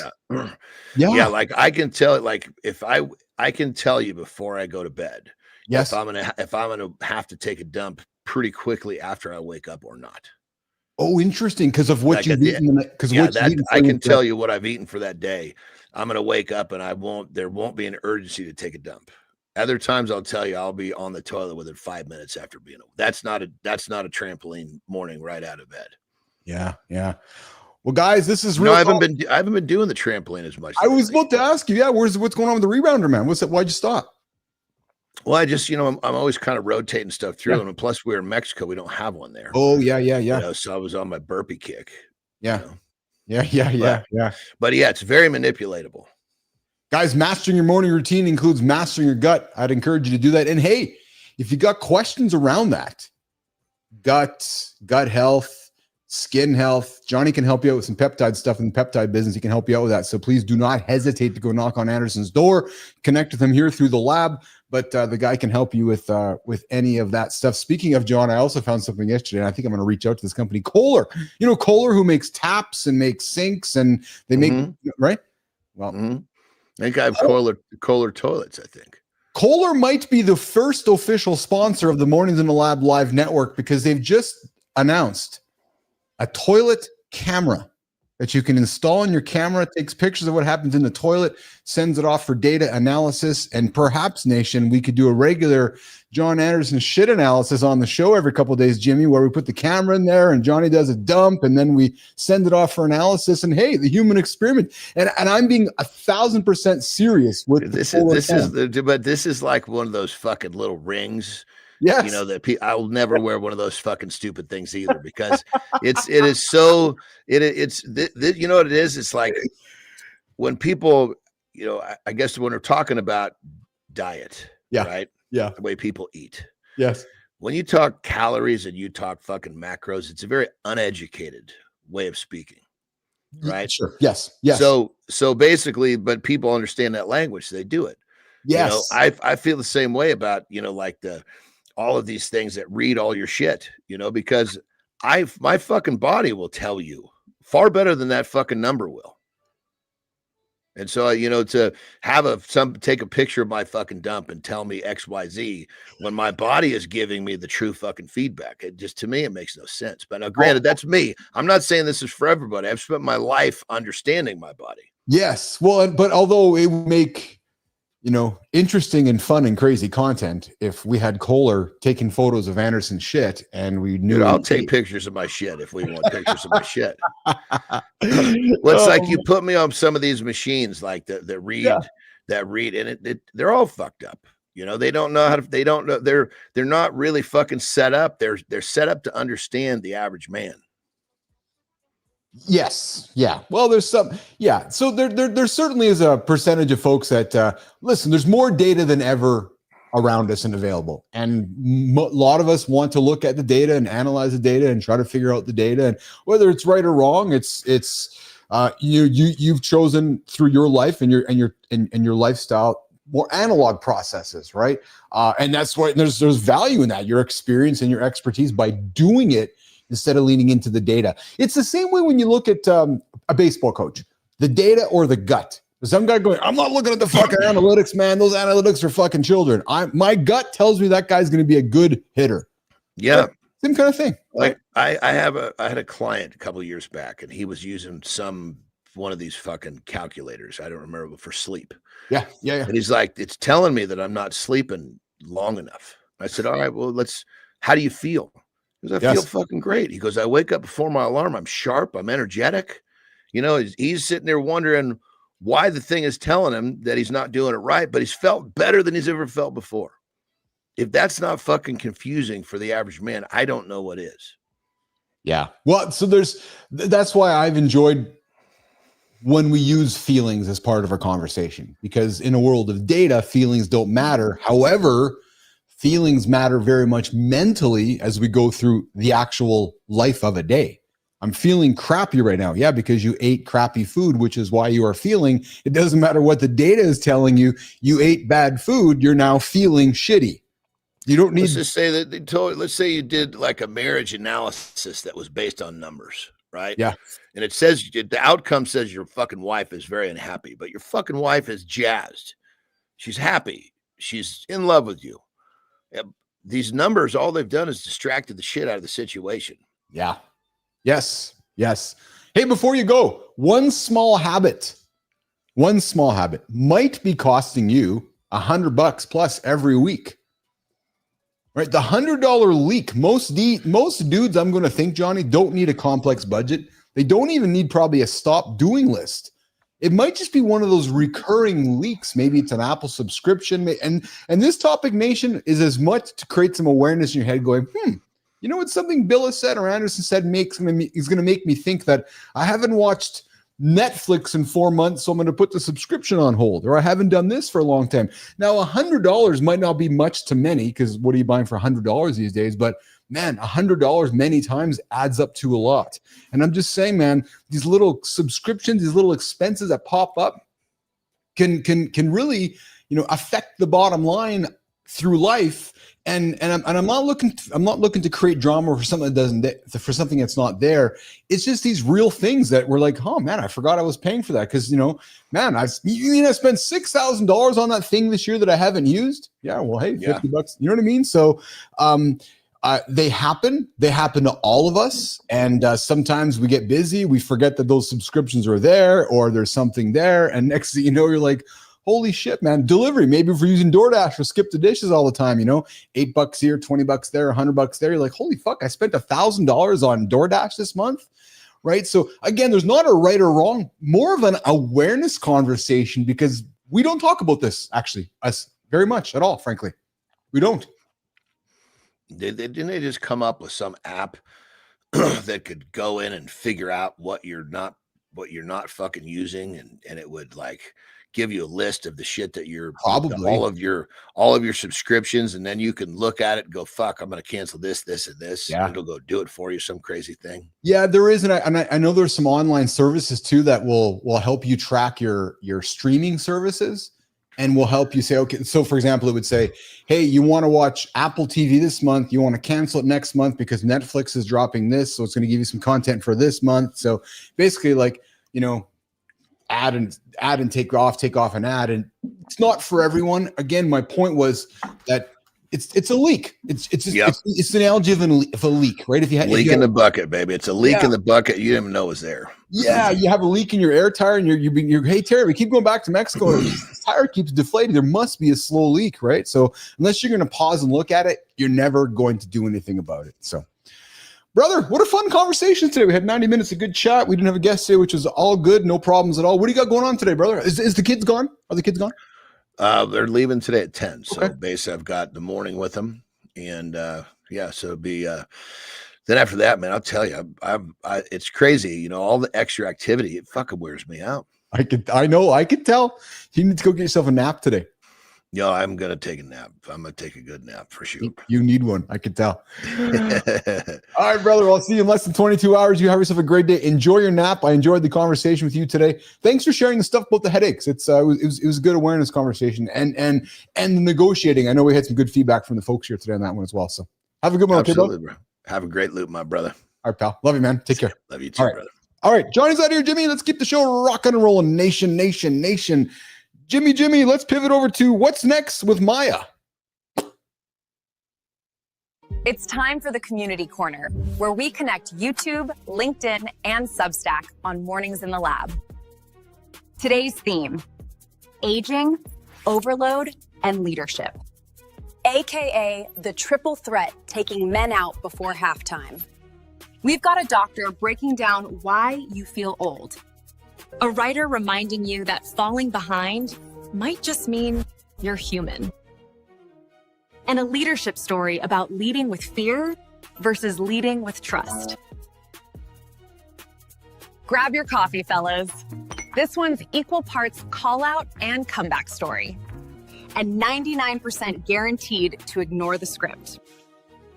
Yeah. Like I can tell, like if I can tell you before I go to bed, if I'm gonna have to take a dump pretty quickly after I wake up or not. Oh, interesting. Because of what you've eaten. I can tell you what I've eaten for that day. I'm going to wake up and there won't be an urgency to take a dump. Other times I'll tell you, I'll be on the toilet within 5 minutes after being, that's not a trampoline morning right out of bed. Yeah. Yeah. Well, guys, this is real. I haven't been doing the trampoline as much. I was about to ask you, what's going on with the rebounder, man? Why'd you stop? Well, I just, I'm always kind of rotating stuff through. And plus we're in Mexico. We don't have one there. Oh, yeah. So I was on my burpee kick. Yeah. Yeah. But it's very manipulatable. Guys, mastering your morning routine includes mastering your gut. I'd encourage you to do that. And hey, if you got questions around that, gut health, skin health. Johnny can help you out with some peptide stuff in the peptide business. He can help you out with that. So please do not hesitate to go knock on Andersen's door. Connect with him here through the lab. But the guy can help you with any of that stuff. Speaking of John, I also found something yesterday, and I think I'm going to reach out to this company, Kohler. You know, Kohler, who makes taps and makes sinks, and they make, right? Well, I think I have Kohler toilets, I think. Kohler might be the first official sponsor of the Mornings in the Lab Live Network because they've just announced a toilet camera that you can install in your camera. It takes pictures of what happens in the toilet, sends it off for data analysis, and perhaps, Nation, we could do a regular Jon Andersen shit analysis on the show every couple of days, Jimmy, where we put the camera in there and Johnny does a dump and then we send it off for analysis. And hey, the human experiment. And I'm being 1,000% serious with this is like one of those fucking little rings. Yes. You know, that I will never wear one of those fucking stupid things either, because you know what it is? It's like when people, you know, I guess when we're talking about diet, right? Yeah. The way people eat. Yes. When you talk calories and you talk fucking macros, it's a very uneducated way of speaking. Right? Sure. Yes. Yes. So basically, but people understand that language, so they do it. Yes. You know, I feel the same way about, you know, like all of these things that read all your shit, you know, because my fucking body will tell you far better than that fucking number will. And so, you know, to have take a picture of my fucking dump and tell me XYZ when my body is giving me the true fucking feedback, to me, it makes no sense. But now, granted, that's me. I'm not saying this is for everybody. I've spent my life understanding my body. Yes. Well, but although it would make, you know, interesting and fun and crazy content if we had Kohler taking photos of Andersen's shit and we knew. Dude, I'll take pictures of my shit if we want pictures of my shit. Well, it's like you put me on some of these machines like that read, and they're all fucked up. You know, they don't know how to. They don't know. They're not really fucking set up. They're set up to understand the average man. Yes. Yeah. Well, there's some. Yeah. So there certainly is a percentage of folks that listen. There's more data than ever around us and available, and a lot of us want to look at the data and analyze the data and try to figure out the data, and whether it's right or wrong. You've chosen through your life and your lifestyle more analog processes, right? And that's why there's value in that, your experience and your expertise by doing it instead of leaning into the data. It's the same way when you look at a baseball coach, the data or the gut. Some guy going, I'm not looking at the fucking analytics, man. Those analytics are fucking children. My gut tells me that guy's going to be a good hitter. Yeah. Same kind of thing. Like I had a client a couple of years back, and he was using one of these fucking calculators. I don't remember, but for sleep. Yeah. And he's like, it's telling me that I'm not sleeping long enough. I said, all right, well, how do you feel? Because I feel fucking great. He goes, I wake up before my alarm. I'm sharp. I'm energetic. You know, he's sitting there wondering why the thing is telling him that he's not doing it right, but he's felt better than he's ever felt before. If that's not fucking confusing for the average man, I don't know what is. Yeah. Well, so that's why I've enjoyed when we use feelings as part of our conversation, because in a world of data, feelings don't matter. However, feelings matter very much mentally as we go through the actual life of a day. I'm feeling crappy right now. Yeah, because you ate crappy food, which is why you are feeling. It doesn't matter what the data is telling you. You ate bad food. You're now feeling shitty. You don't need. Let's just say that let's say you did like a marriage analysis that was based on numbers, right? Yeah. And it says the outcome says your fucking wife is very unhappy, but your fucking wife is jazzed. She's happy. She's in love with you. These numbers, all they've done is distracted the shit out of the situation. Yeah. Yes. Hey, before you go, one small habit might be costing you $100 plus every week. Right? The $100 leak. Most dudes, I'm going to think, Johnny, don't need a complex budget. They don't even need probably a stop doing list. It might just be one of those recurring leaks. Maybe it's an Apple subscription. And this topic, Nation, is as much to create some awareness in your head going, you know what, something Bill has said or Andersen said is going to make me think that I haven't watched Netflix in 4 months, so I'm going to put the subscription on hold, or I haven't done this for a long time. Now, $100 might not be much to many, because what are you buying for $100 these days? But man, $100 many times adds up to a lot. And I'm just saying, man, these little subscriptions, these little expenses that pop up can really, affect the bottom line through life. And I'm not looking to create drama for something that's not there. It's just these real things that we're like, oh man, I forgot I was paying for that. Because man, I spent $6,000 on that thing this year that I haven't used. Yeah, well, hey, $50. You know what I mean? So they happen to all of us. And sometimes we get busy, we forget that those subscriptions are there, or there's something there. And next thing you know, you're like, holy shit, man, delivery. Maybe if we're using DoorDash or Skip the Dishes all the time, $8 here, $20 there, $100 there. You're like, holy fuck, I spent $1,000 on DoorDash this month, right? So again, there's not a right or wrong, more of an awareness conversation, because we don't talk about this actually, us very much at all, frankly. We don't. Didn't they just come up with some app that could go in and figure out what you're not fucking using, and it would like give you a list of the shit that you're probably all of your subscriptions, and then you can look at it and go, fuck, I'm going to cancel this, and this. Yeah. And it'll go do it for you, some crazy thing. Yeah, there is. And I know there's some online services too that will help you track your streaming services, and will help you say, okay, so for example, it would say, hey, you want to watch Apple TV this month, you want to cancel it next month because Netflix is dropping this, so it's going to give you some content for this month. So basically, like, add and take off and add. And it's not for everyone. Again, my point was that it's a leak. It's the analogy of a leak, right? If you leak in the bucket, baby. It's a leak in the bucket you didn't even know was there. Yeah, you have a leak in your air tire, and you're hey Terry, we keep going back to Mexico. And this tire keeps deflating. There must be a slow leak, right? So unless you're going to pause and look at it, you're never going to do anything about it. So, brother, what a fun conversation today. We had 90 minutes of good chat. We didn't have a guest today, which was all good, no problems at all. What do you got going on today, brother? Is the kids gone? Are the kids gone? They're leaving today at 10. So basically I've got the morning with them. And so it'll be then after that, man, I'll tell you, it's crazy, all the extra activity, it fucking wears me out. I could tell. You need to go get yourself a nap today. Yo, I'm going to take a nap. I'm going to take a good nap for sure. You need one. I can tell. All right, brother. I'll see you in less than 22 hours. You have yourself a great day. Enjoy your nap. I enjoyed the conversation with you today. Thanks for sharing the stuff about the headaches. It was a good awareness conversation and the negotiating. I know we had some good feedback from the folks here today on that one as well. So have a good one. Absolutely, okay, bro. Have a great loop, my brother. All right, pal. Love you, man. Take care. Love you too, brother. All right. Johnny's out here, Jimmy. Let's keep the show rocking and rolling. Nation. Jimmy, let's pivot over to what's next with Maya. It's time for the Community Corner, where we connect YouTube, LinkedIn, and Substack on Mornings in the Lab. Today's theme: aging, overload, and leadership. AKA the triple threat taking men out before halftime. We've got a doctor breaking down why you feel old. A writer reminding you that falling behind might just mean you're human. And a leadership story about leading with fear versus leading with trust. Grab your coffee, fellas. This one's equal parts call out and comeback story. And 99% guaranteed to ignore the script.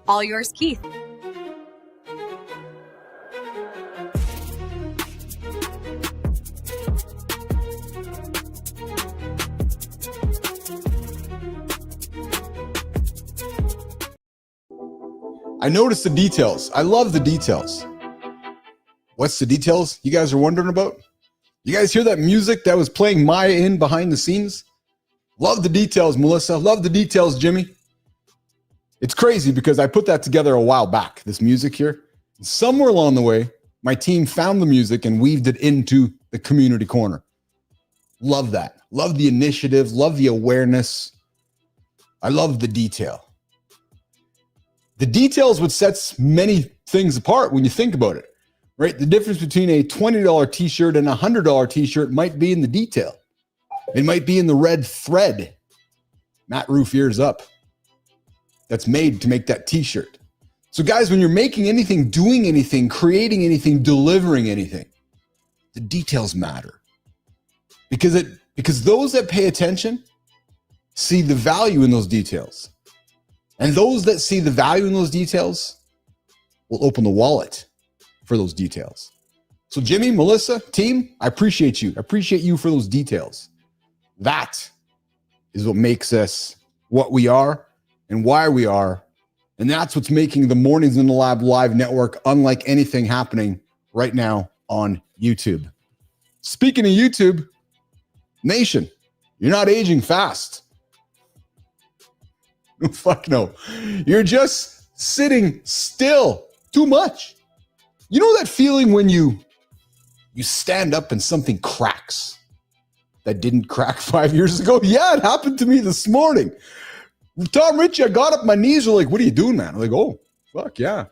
All yours, Keith. I noticed the details. I love the details. What's the details you guys are wondering about? You guys hear that music that was playing Maya in behind the scenes? Love the details, Melissa. Love the details, Jimmy. It's crazy because I put that together a while back, this music here. Somewhere along the way, my team found the music and weaved it into the community corner. Love that. Love the initiative. Love the awareness. I love the detail. The details what sets many things apart when you think about it, right? The difference between a $20 t-shirt and a $100 t-shirt might be in the detail. It might be in the red thread. Matt Roof ears up. That's made to make that t-shirt. So guys, when you're making anything, doing anything, creating anything, delivering anything, the details matter. Because those that pay attention see the value in those details. And those that see the value in those details will open the wallet for those details. So Jimmy, Melissa, team, I appreciate you. I appreciate you for those details. That is what makes us what we are and why we are. And that's what's making the Mornings in the Lab live network unlike anything happening right now on YouTube. Speaking of YouTube, Nation, you're not aging fast. Fuck no. You're just sitting still too much. You know that feeling when you stand up and something cracks that didn't crack 5 years ago? Yeah, it happened to me this morning. Tom Ritchie, I got up, my knees were like, what are you doing, man? I'm like, oh, fuck yeah.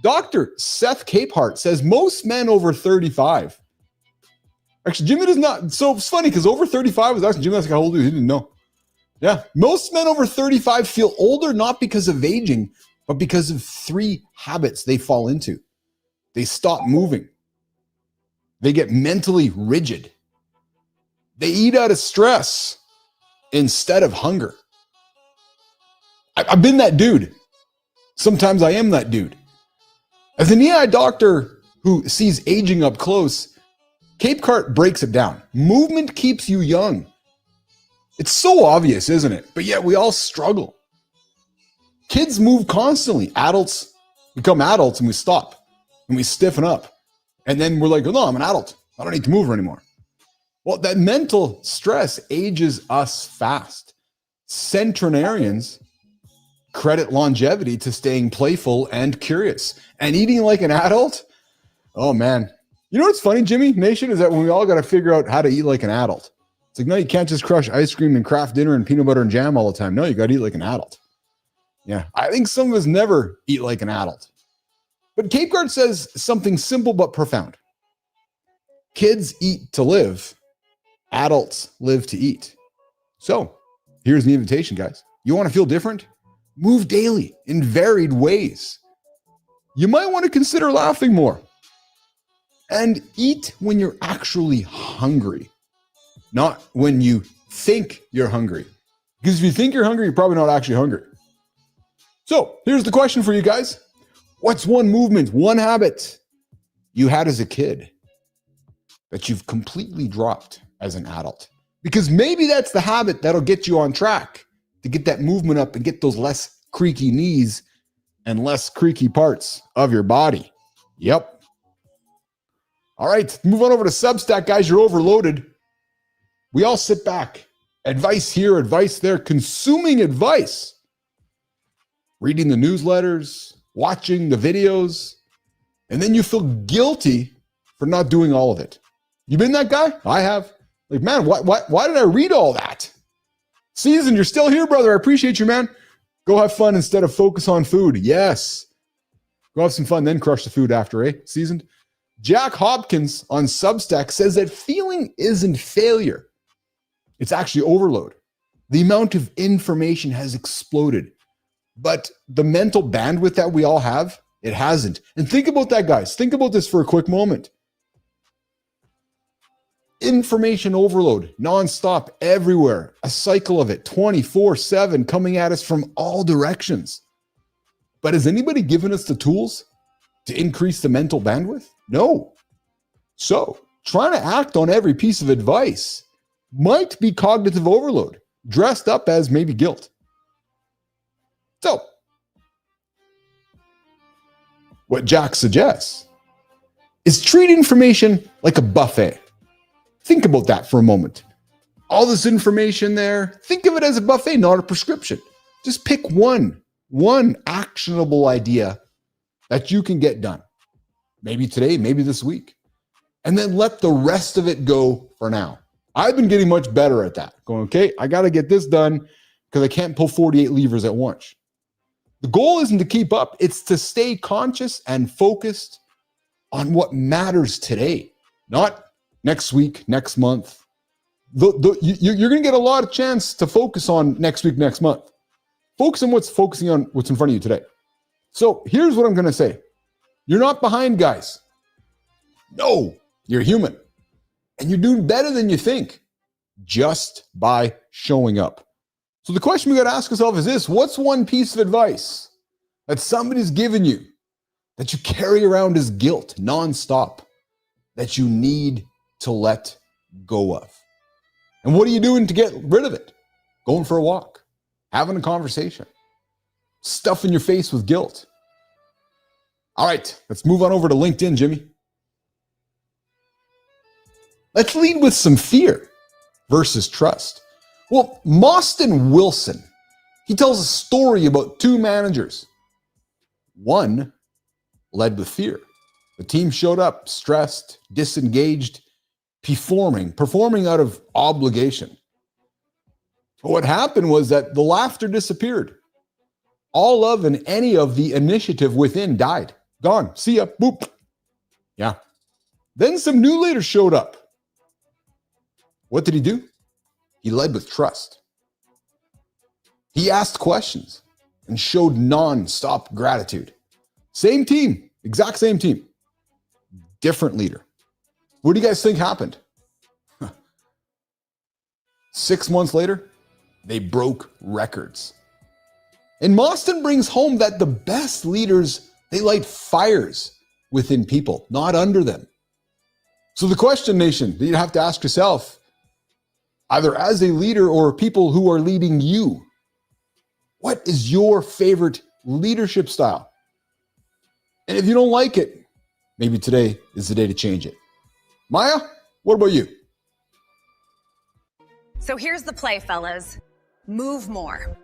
Dr. Seth Capehart says most men over 35. Actually, Jimmy does not. So it's funny because over 35 was asking Jimmy, that's how old he was. He didn't know. Yeah. Most men over 35 feel older, not because of aging, but because of 3 habits they fall into. They stop moving. They get mentally rigid. They eat out of stress instead of hunger. I've been that dude. Sometimes I am that dude. As an EI doctor who sees aging up close, Capehart breaks it down. Movement keeps you young. It's so obvious, isn't it? But yet we all struggle. Kids move constantly. Adults become adults and we stop and we stiffen up. And then we're like, oh, no, I'm an adult. I don't need to move anymore. Well, that mental stress ages us fast. Centenarians credit longevity to staying playful and curious. And eating like an adult, oh man. You know what's funny, Jimmy Nation, is that when we all got to figure out how to eat like an adult. It's like, no, you can't just crush ice cream and craft dinner and peanut butter and jam all the time. No, you got to eat like an adult. Yeah, I think some of us never eat like an adult. But Capehart says something simple but profound. Kids eat to live. Adults live to eat. So here's the invitation, guys. You want to feel different? Move daily in varied ways. You might want to consider laughing more. And eat when you're actually hungry, not when you think you're hungry. Because if you think you're hungry, you're probably not actually hungry. So here's the question for you guys. What's one movement, one habit you had as a kid that you've completely dropped as an adult? Because maybe that's the habit that'll get you on track to get that movement up and get those less creaky knees and less creaky parts of your body. Yep. All right, move on over to Substack, guys. You're overloaded. We all sit back. Advice here, advice there, consuming advice. Reading the newsletters, watching the videos, and then you feel guilty for not doing all of it. You been that guy? I have. Like, man, why did I read all that? Season, you're still here, brother. I appreciate you, man. Go have fun instead of focus on food. Yes. Go have some fun, then crush the food after, eh? Seasoned. Jack Hopkins on Substack says that feeling isn't failure. It's actually overload. The amount of information has exploded. But the mental bandwidth that we all have, it hasn't. And think about that, guys. Think about this for a quick moment. Information overload, nonstop, everywhere. A cycle of it, 24/7, coming at us from all directions. But has anybody given us the tools to increase the mental bandwidth? No. So, trying to act on every piece of advice might be cognitive overload, dressed up as maybe guilt. So, what Jack suggests is treat information like a buffet. Think about that for a moment. All this information there, think of it as a buffet, not a prescription. Just pick one actionable idea that you can get done. Maybe today, maybe this week. And then let the rest of it go for now. I've been getting much better at that. Going, okay, I got to get this done because I can't pull 48 levers at once. The goal isn't to keep up. It's to stay conscious and focused on what matters today, not next week, next month. You're going to get a lot of chance to focus on next week, next month. Focusing on what's in front of you today. So here's what I'm going to say. You're not behind, guys. No, you're human. And you're doing better than you think just by showing up. So the question we got to ask ourselves is this: what's one piece of advice that somebody's given you that you carry around as guilt nonstop that you need to let go of. And what are you doing to get rid of it? Going for a walk, having a conversation, stuffing your face with guilt. All right, let's move on over to LinkedIn, Jimmy. Let's lead with some fear versus trust. Well, Mostyn Wilson, he tells a story about two managers. One led with fear. The team showed up stressed, disengaged, performing out of obligation. But what happened was that the laughter disappeared. All of and any of the initiative within died. Gone. See ya. Boop. Yeah. Then some new leaders showed up. What did he do? He led with trust. He asked questions and showed non-stop gratitude. Same team, exact same team. Different leader. What do you guys think happened? 6 months later, they broke records. And Mostyn brings home that the best leaders, they light fires within people, not under them. So the question, nation, that you have to ask yourself, either as a leader or people who are leading you, what is your favorite leadership style? And if you don't like it, maybe today is the day to change it. Maya, what about you? So here's the play, fellas. Move more.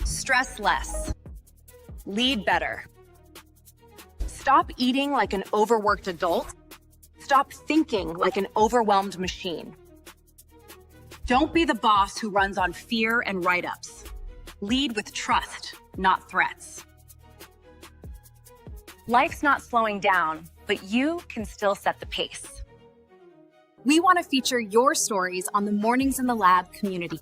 Stress less. Lead better. Stop eating like an overworked adult. Stop thinking like an overwhelmed machine. Don't be the boss who runs on fear and write-ups. Lead with trust, not threats. Life's not slowing down, but you can still set the pace. We want to feature your stories on the Mornings in the Lab community.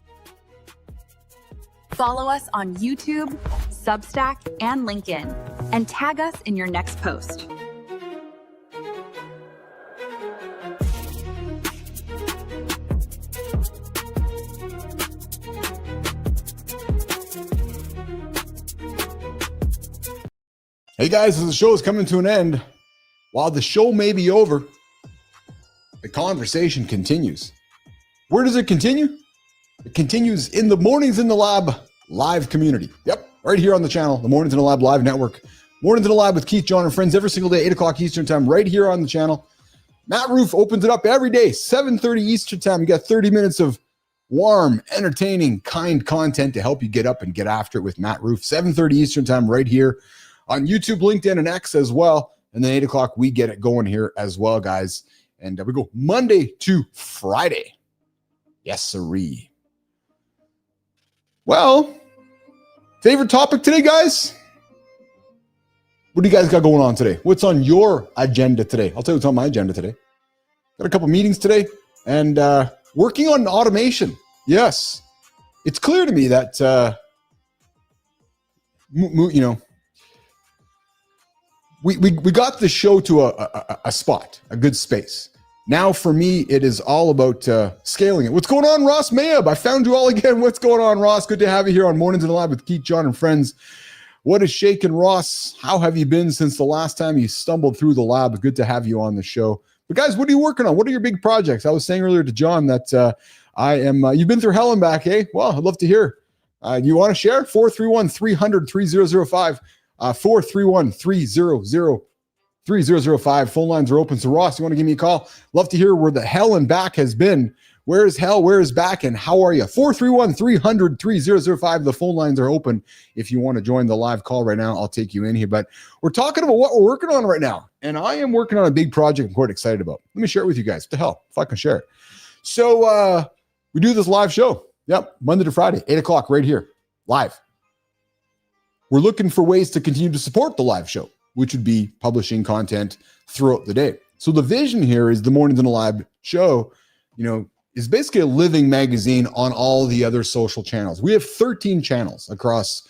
Follow us on YouTube, Substack, and LinkedIn, and tag us in your next post. Hey guys, as the show is coming to an end, while the show may be over, the conversation continues. Where does it continue? It continues in the Mornings in the Lab live community. Yep, right here on the channel, the Mornings in the Lab live network. Mornings in the Lab with Keith, Jon, and friends every single day, 8 o'clock Eastern time, right here on the channel. Matt Roof opens it up every day, 7:30 Eastern time. You got 30 minutes of warm, entertaining, kind content to help you get up and get after it with Matt Roof. 7:30 Eastern time, right here on YouTube, LinkedIn, and X as well. And then 8 o'clock, we get it going here as well, guys. And we go Monday to Friday. Yes, sirree. Well, favorite topic today, guys? What do you guys got going on today? What's on your agenda today? I'll tell you what's on my agenda today. Got a couple meetings today and working on automation. Yes, it's clear to me that, you know, we got the show to a spot, a good space. Now for me, it is all about scaling it. What's going on, Ross Mayab? I found you all again. What's going on, Ross? Good to have you here on Mornings in the Lab with Keith, Jon, and friends. What is shaking, Ross? How have you been since the last time you stumbled through the lab? Good to have you on the show. But guys, what are you working on? What are your big projects? I was saying earlier to Jon that you've been through hell and back, eh? Well, I'd love to hear. You want to share? 431-300-3005. 431-300-3005. Phone lines are open. So Ross, you want to give me a call? Love to hear where the hell and back has been. Where is hell? Where is back? And how are you? 431-300-3005. The phone lines are open. If you want to join the live call right now, I'll take you in here. But we're talking about what we're working on right now. And I am working on a big project I'm quite excited about. Let me share it with you guys. What the hell? If I can share it. So we do this live show. Yep. Monday to Friday, 8 o'clock right here. Live. We're looking for ways to continue to support the live show, which would be publishing content throughout the day. So the vision here is the Mornings in the Lab show, you know, is basically a living magazine on all the other social channels. We have 13 channels across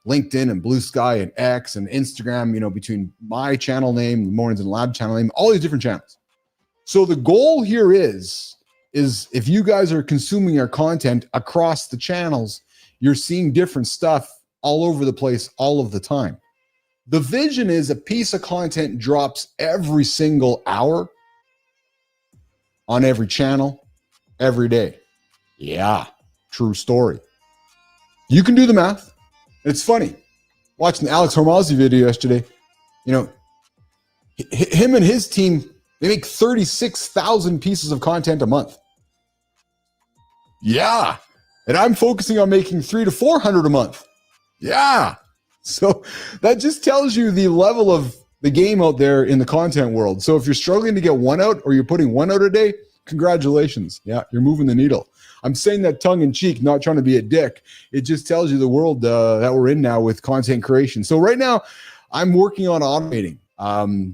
LinkedIn and Blue Sky and X and Instagram, you know, between my channel name, the Mornings in the Lab channel name, all these different channels. So the goal here is if you guys are consuming our content across the channels, you're seeing different stuff all over the place all of the time. The vision is a piece of content drops every single hour on every channel, every day. Yeah, true story. You can do the math. It's funny. Watching the Alex Hormozzi video yesterday, you know, him and his team, they make 36,000 pieces of content a month. Yeah. And I'm focusing on making 300 to 400 a month. Yeah. So that just tells you the level of the game out there in the content world. So if you're struggling to get one out or you're putting one out a day, congratulations. Yeah, you're moving the needle. I'm saying that tongue in cheek, not trying to be a dick. It just tells you the world that we're in now with content creation. So right now I'm working on automating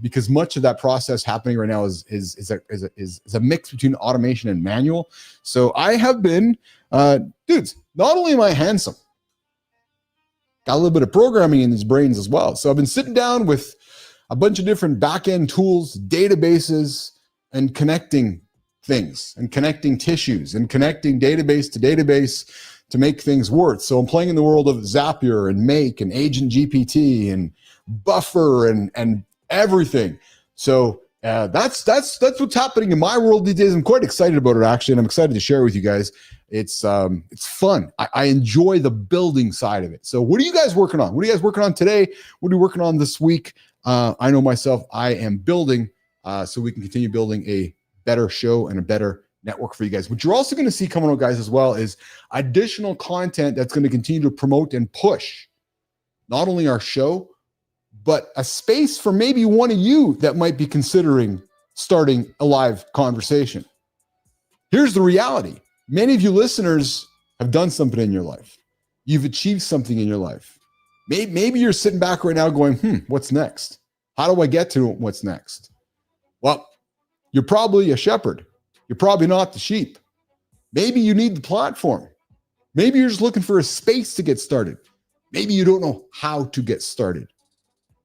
because much of that process happening right now is a mix between automation and manual. So I have been, dudes, not only am I handsome, got a little bit of programming in these brains as well. So I've been sitting down with a bunch of different back-end tools, databases, and connecting things and connecting tissues and connecting database to make things work. So I'm playing in the world of Zapier and Make and Agent GPT and Buffer and everything. So that's what's happening in my world these days. I'm quite excited about it, actually, and I'm excited to share with you guys. It's fun. I enjoy the building side of it. So what are you guys working on? What are you guys working on today? What are you working on this week? I know myself, I am building so we can continue building a better show and a better network for you guys. What you're also going to see coming out, guys, as well is additional content that's going to continue to promote and push not only our show, but a space for maybe one of you that might be considering starting a live conversation. Here's the reality. Many of you listeners have done something in your life. You've achieved something in your life. Maybe you're sitting back right now going, what's next? How do I get to what's next? Well, you're probably a shepherd. You're probably not the sheep. Maybe you need the platform. Maybe you're just looking for a space to get started. Maybe you don't know how to get started.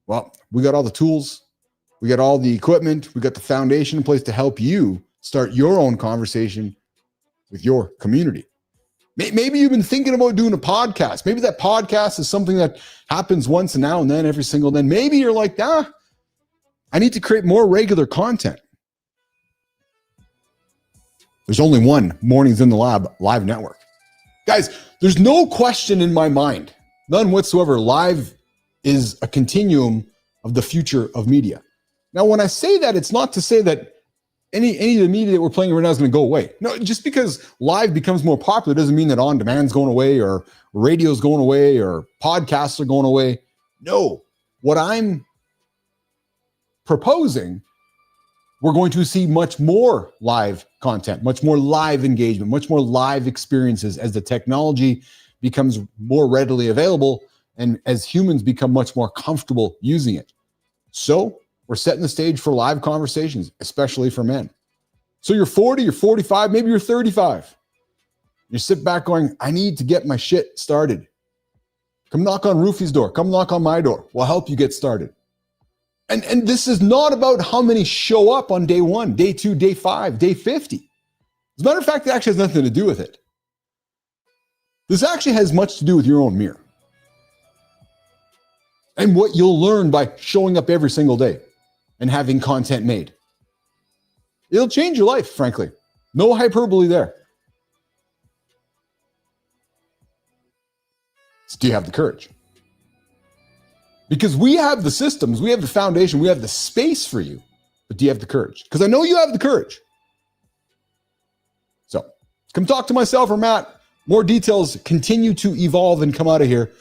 Well, we got all the tools. We got all the equipment. We got the foundation in place to help you start your own conversation with your community. Maybe you've been thinking about doing a podcast. Maybe that podcast is something that happens once and now and then, every single day. Maybe you're like, I need to create more regular content. There's only one Mornings in the Lab live network. Guys, there's no question in my mind, none whatsoever, live is a continuum of the future of media. Now, when I say that, it's not to say that any of the media that we're playing right now is going to go away. No, just because live becomes more popular doesn't mean that on-demand's going away or radio's going away or podcasts are going away. No, what I'm proposing, we're going to see much more live content, much more live engagement, much more live experiences as the technology becomes more readily available and as humans become much more comfortable using it. So we're setting the stage for live conversations, especially for men. So you're 40, you're 45, maybe you're 35. You sit back going, I need to get my shit started. Come knock on Roofy's door. Come knock on my door. We'll help you get started. And this is not about how many show up on day 1, day 2, day 5, day 50. As a matter of fact, it actually has nothing to do with it. This actually has much to do with your own mirror and what you'll learn by showing up every single day and having content made. It'll change your life, frankly. No hyperbole there. So do you have the courage? Because we have the systems, we have the foundation, we have the space for you, but do you have the courage? Because I know you have the courage. So come talk to myself or Matt. More details continue to evolve and come out of here.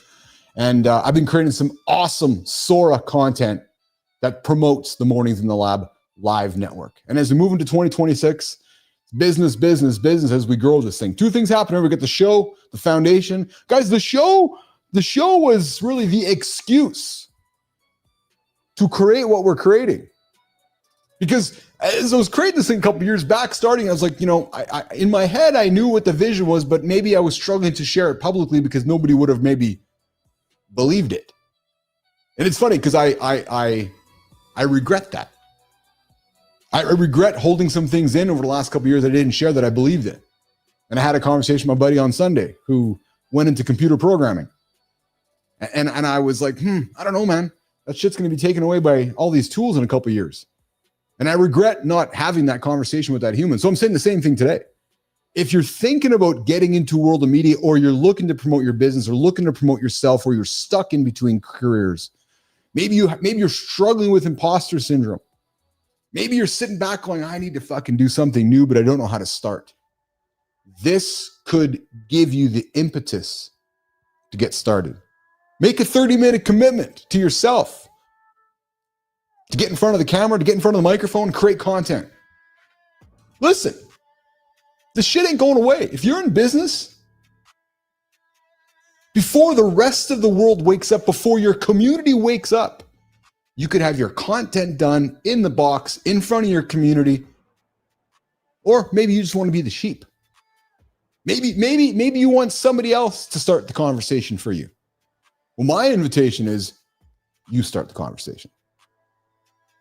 And I've been creating some awesome Sora content that promotes the Mornings in the Lab live network. And as we move into 2026, business as we grow this thing. 2 things happen. We get the show, the foundation. Guys, the show was really the excuse to create what we're creating. Because as I was creating this thing a couple years back, starting, I was like, I in my head, I knew what the vision was, but maybe I was struggling to share it publicly because nobody would have maybe believed it. And it's funny because I regret that. I regret holding some things in over the last couple of years I didn't share that I believed in. And I had a conversation with my buddy on Sunday who went into computer programming. And I was like, I don't know, man. That shit's going to be taken away by all these tools in a couple of years. And I regret not having that conversation with that human. So I'm saying the same thing today. If you're thinking about getting into world of media, or you're looking to promote your business, or looking to promote yourself, or you're stuck in between careers, maybe you're struggling with imposter syndrome. Maybe you're sitting back going, I need to fucking do something new, but I don't know how to start. This could give you the impetus to get started. Make a 30-minute commitment to yourself to get in front of the camera, to get in front of the microphone, create content. Listen, this shit ain't going away. If you're in business, before the rest of the world wakes up, before your community wakes up, you could have your content done in the box in front of your community. Or maybe you just want to be the sheep. Maybe you want somebody else to start the conversation for you. Well, my invitation is you start the conversation.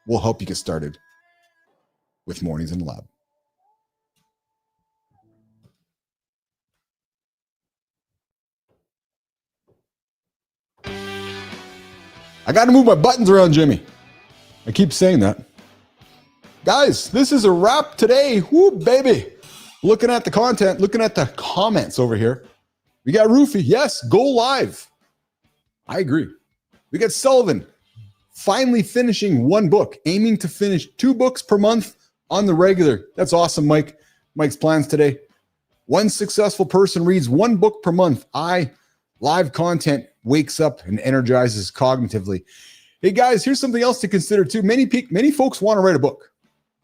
We'll help you get started with Mornings in the Lab. I got to move my buttons around, Jimmy. I keep saying that. Guys, this is a wrap today. Woo, baby. Looking at the content, looking at the comments over here. We got Roofy. Yes, go live. I agree. We got Sullivan finally finishing one book, aiming to finish 2 books per month on the regular. That's awesome, Mike. Mike's plans today. One successful person reads 1 book per month. Live content wakes up and energizes cognitively. Hey guys, here's something else to consider too. Many folks want to write a book.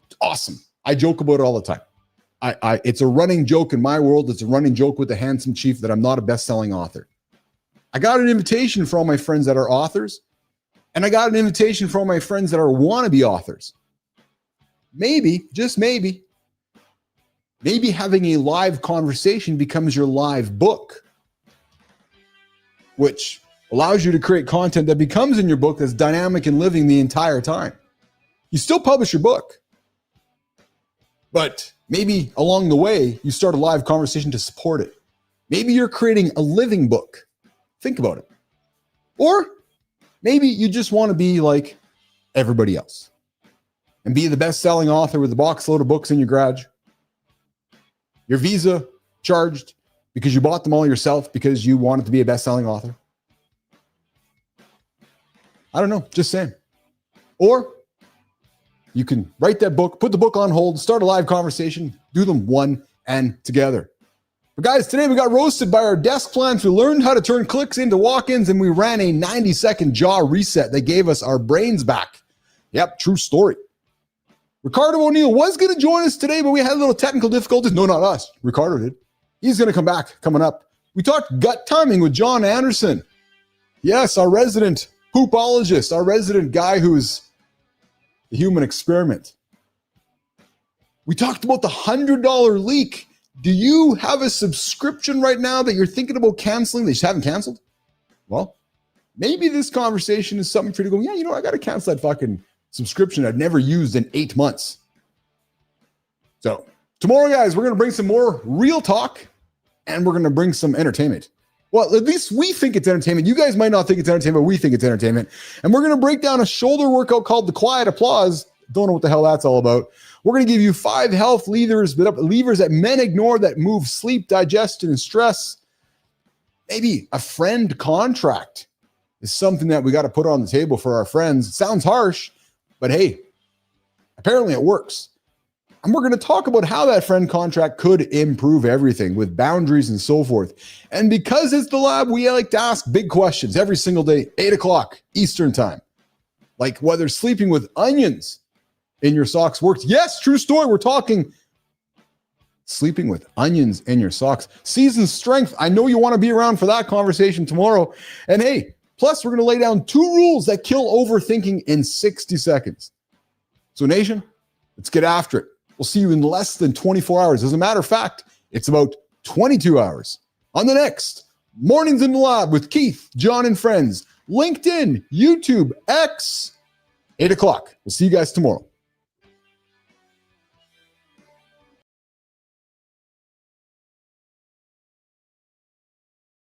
It's awesome. I joke about it all the time. It's a running joke in my world. It's a running joke with the handsome chief that I'm not a best-selling author. I got an invitation for all my friends that are authors, and I got an invitation for all my friends that are wannabe authors. Maybe, just maybe having a live conversation becomes your live book, which allows you to create content that becomes in your book that's dynamic and living the entire time. You still publish your book, but maybe along the way, you start a live conversation to support it. Maybe you're creating a living book. Think about it. Or maybe you just want to be like everybody else and be the best-selling author with a box load of books in your garage. Your Visa charged because you bought them all yourself because you wanted to be a best-selling author. I don't know, just saying. Or you can write that book, put the book on hold, start a live conversation, do them one and together. But guys, today we got roasted by our desk plants. We learned how to turn clicks into walk-ins, and we ran a 90-second jaw reset that gave us our brains back. Yep, true story. Ricardo O'Neill was going to join us today, but we had a little technical difficulties. No, not us. Ricardo did. He's going to come back coming up. We talked gut timing with Jon Andersen. Yes, our resident poopologist, our resident guy who's the human experiment. We talked about the $100 leak. Do you have a subscription right now that you're thinking about canceling that you just haven't canceled? Well, maybe this conversation is something for you to go, yeah, you know, I got to cancel that fucking subscription I've never used in 8 months. So tomorrow, guys, we're going to bring some more real talk and we're going to bring some entertainment. Well, at least we think it's entertainment. You guys might not think it's entertainment, but we think it's entertainment. And we're going to break down a shoulder workout called the quiet applause. Don't know what the hell that's all about. We're going to give you 5 health levers that men ignore that move sleep, digestion, and stress. Maybe a friend contract is something that we got to put on the table for our friends. It sounds harsh, but hey, apparently it works. And we're going to talk about how that friend contract could improve everything with boundaries and so forth. And because it's the lab, we like to ask big questions every single day, 8 o'clock Eastern time. Like whether sleeping with onions in your socks works. Yes, true story. We're talking sleeping with onions in your socks. Season strength. I know you want to be around for that conversation tomorrow. And hey, plus we're going to lay down 2 rules that kill overthinking in 60 seconds. So nation, let's get after it. We'll see you in less than 24 hours. As a matter of fact, it's about 22 hours. On the next Mornings in the Lab with Keith, John, and friends, LinkedIn, YouTube, X, 8 o'clock. We'll see you guys tomorrow.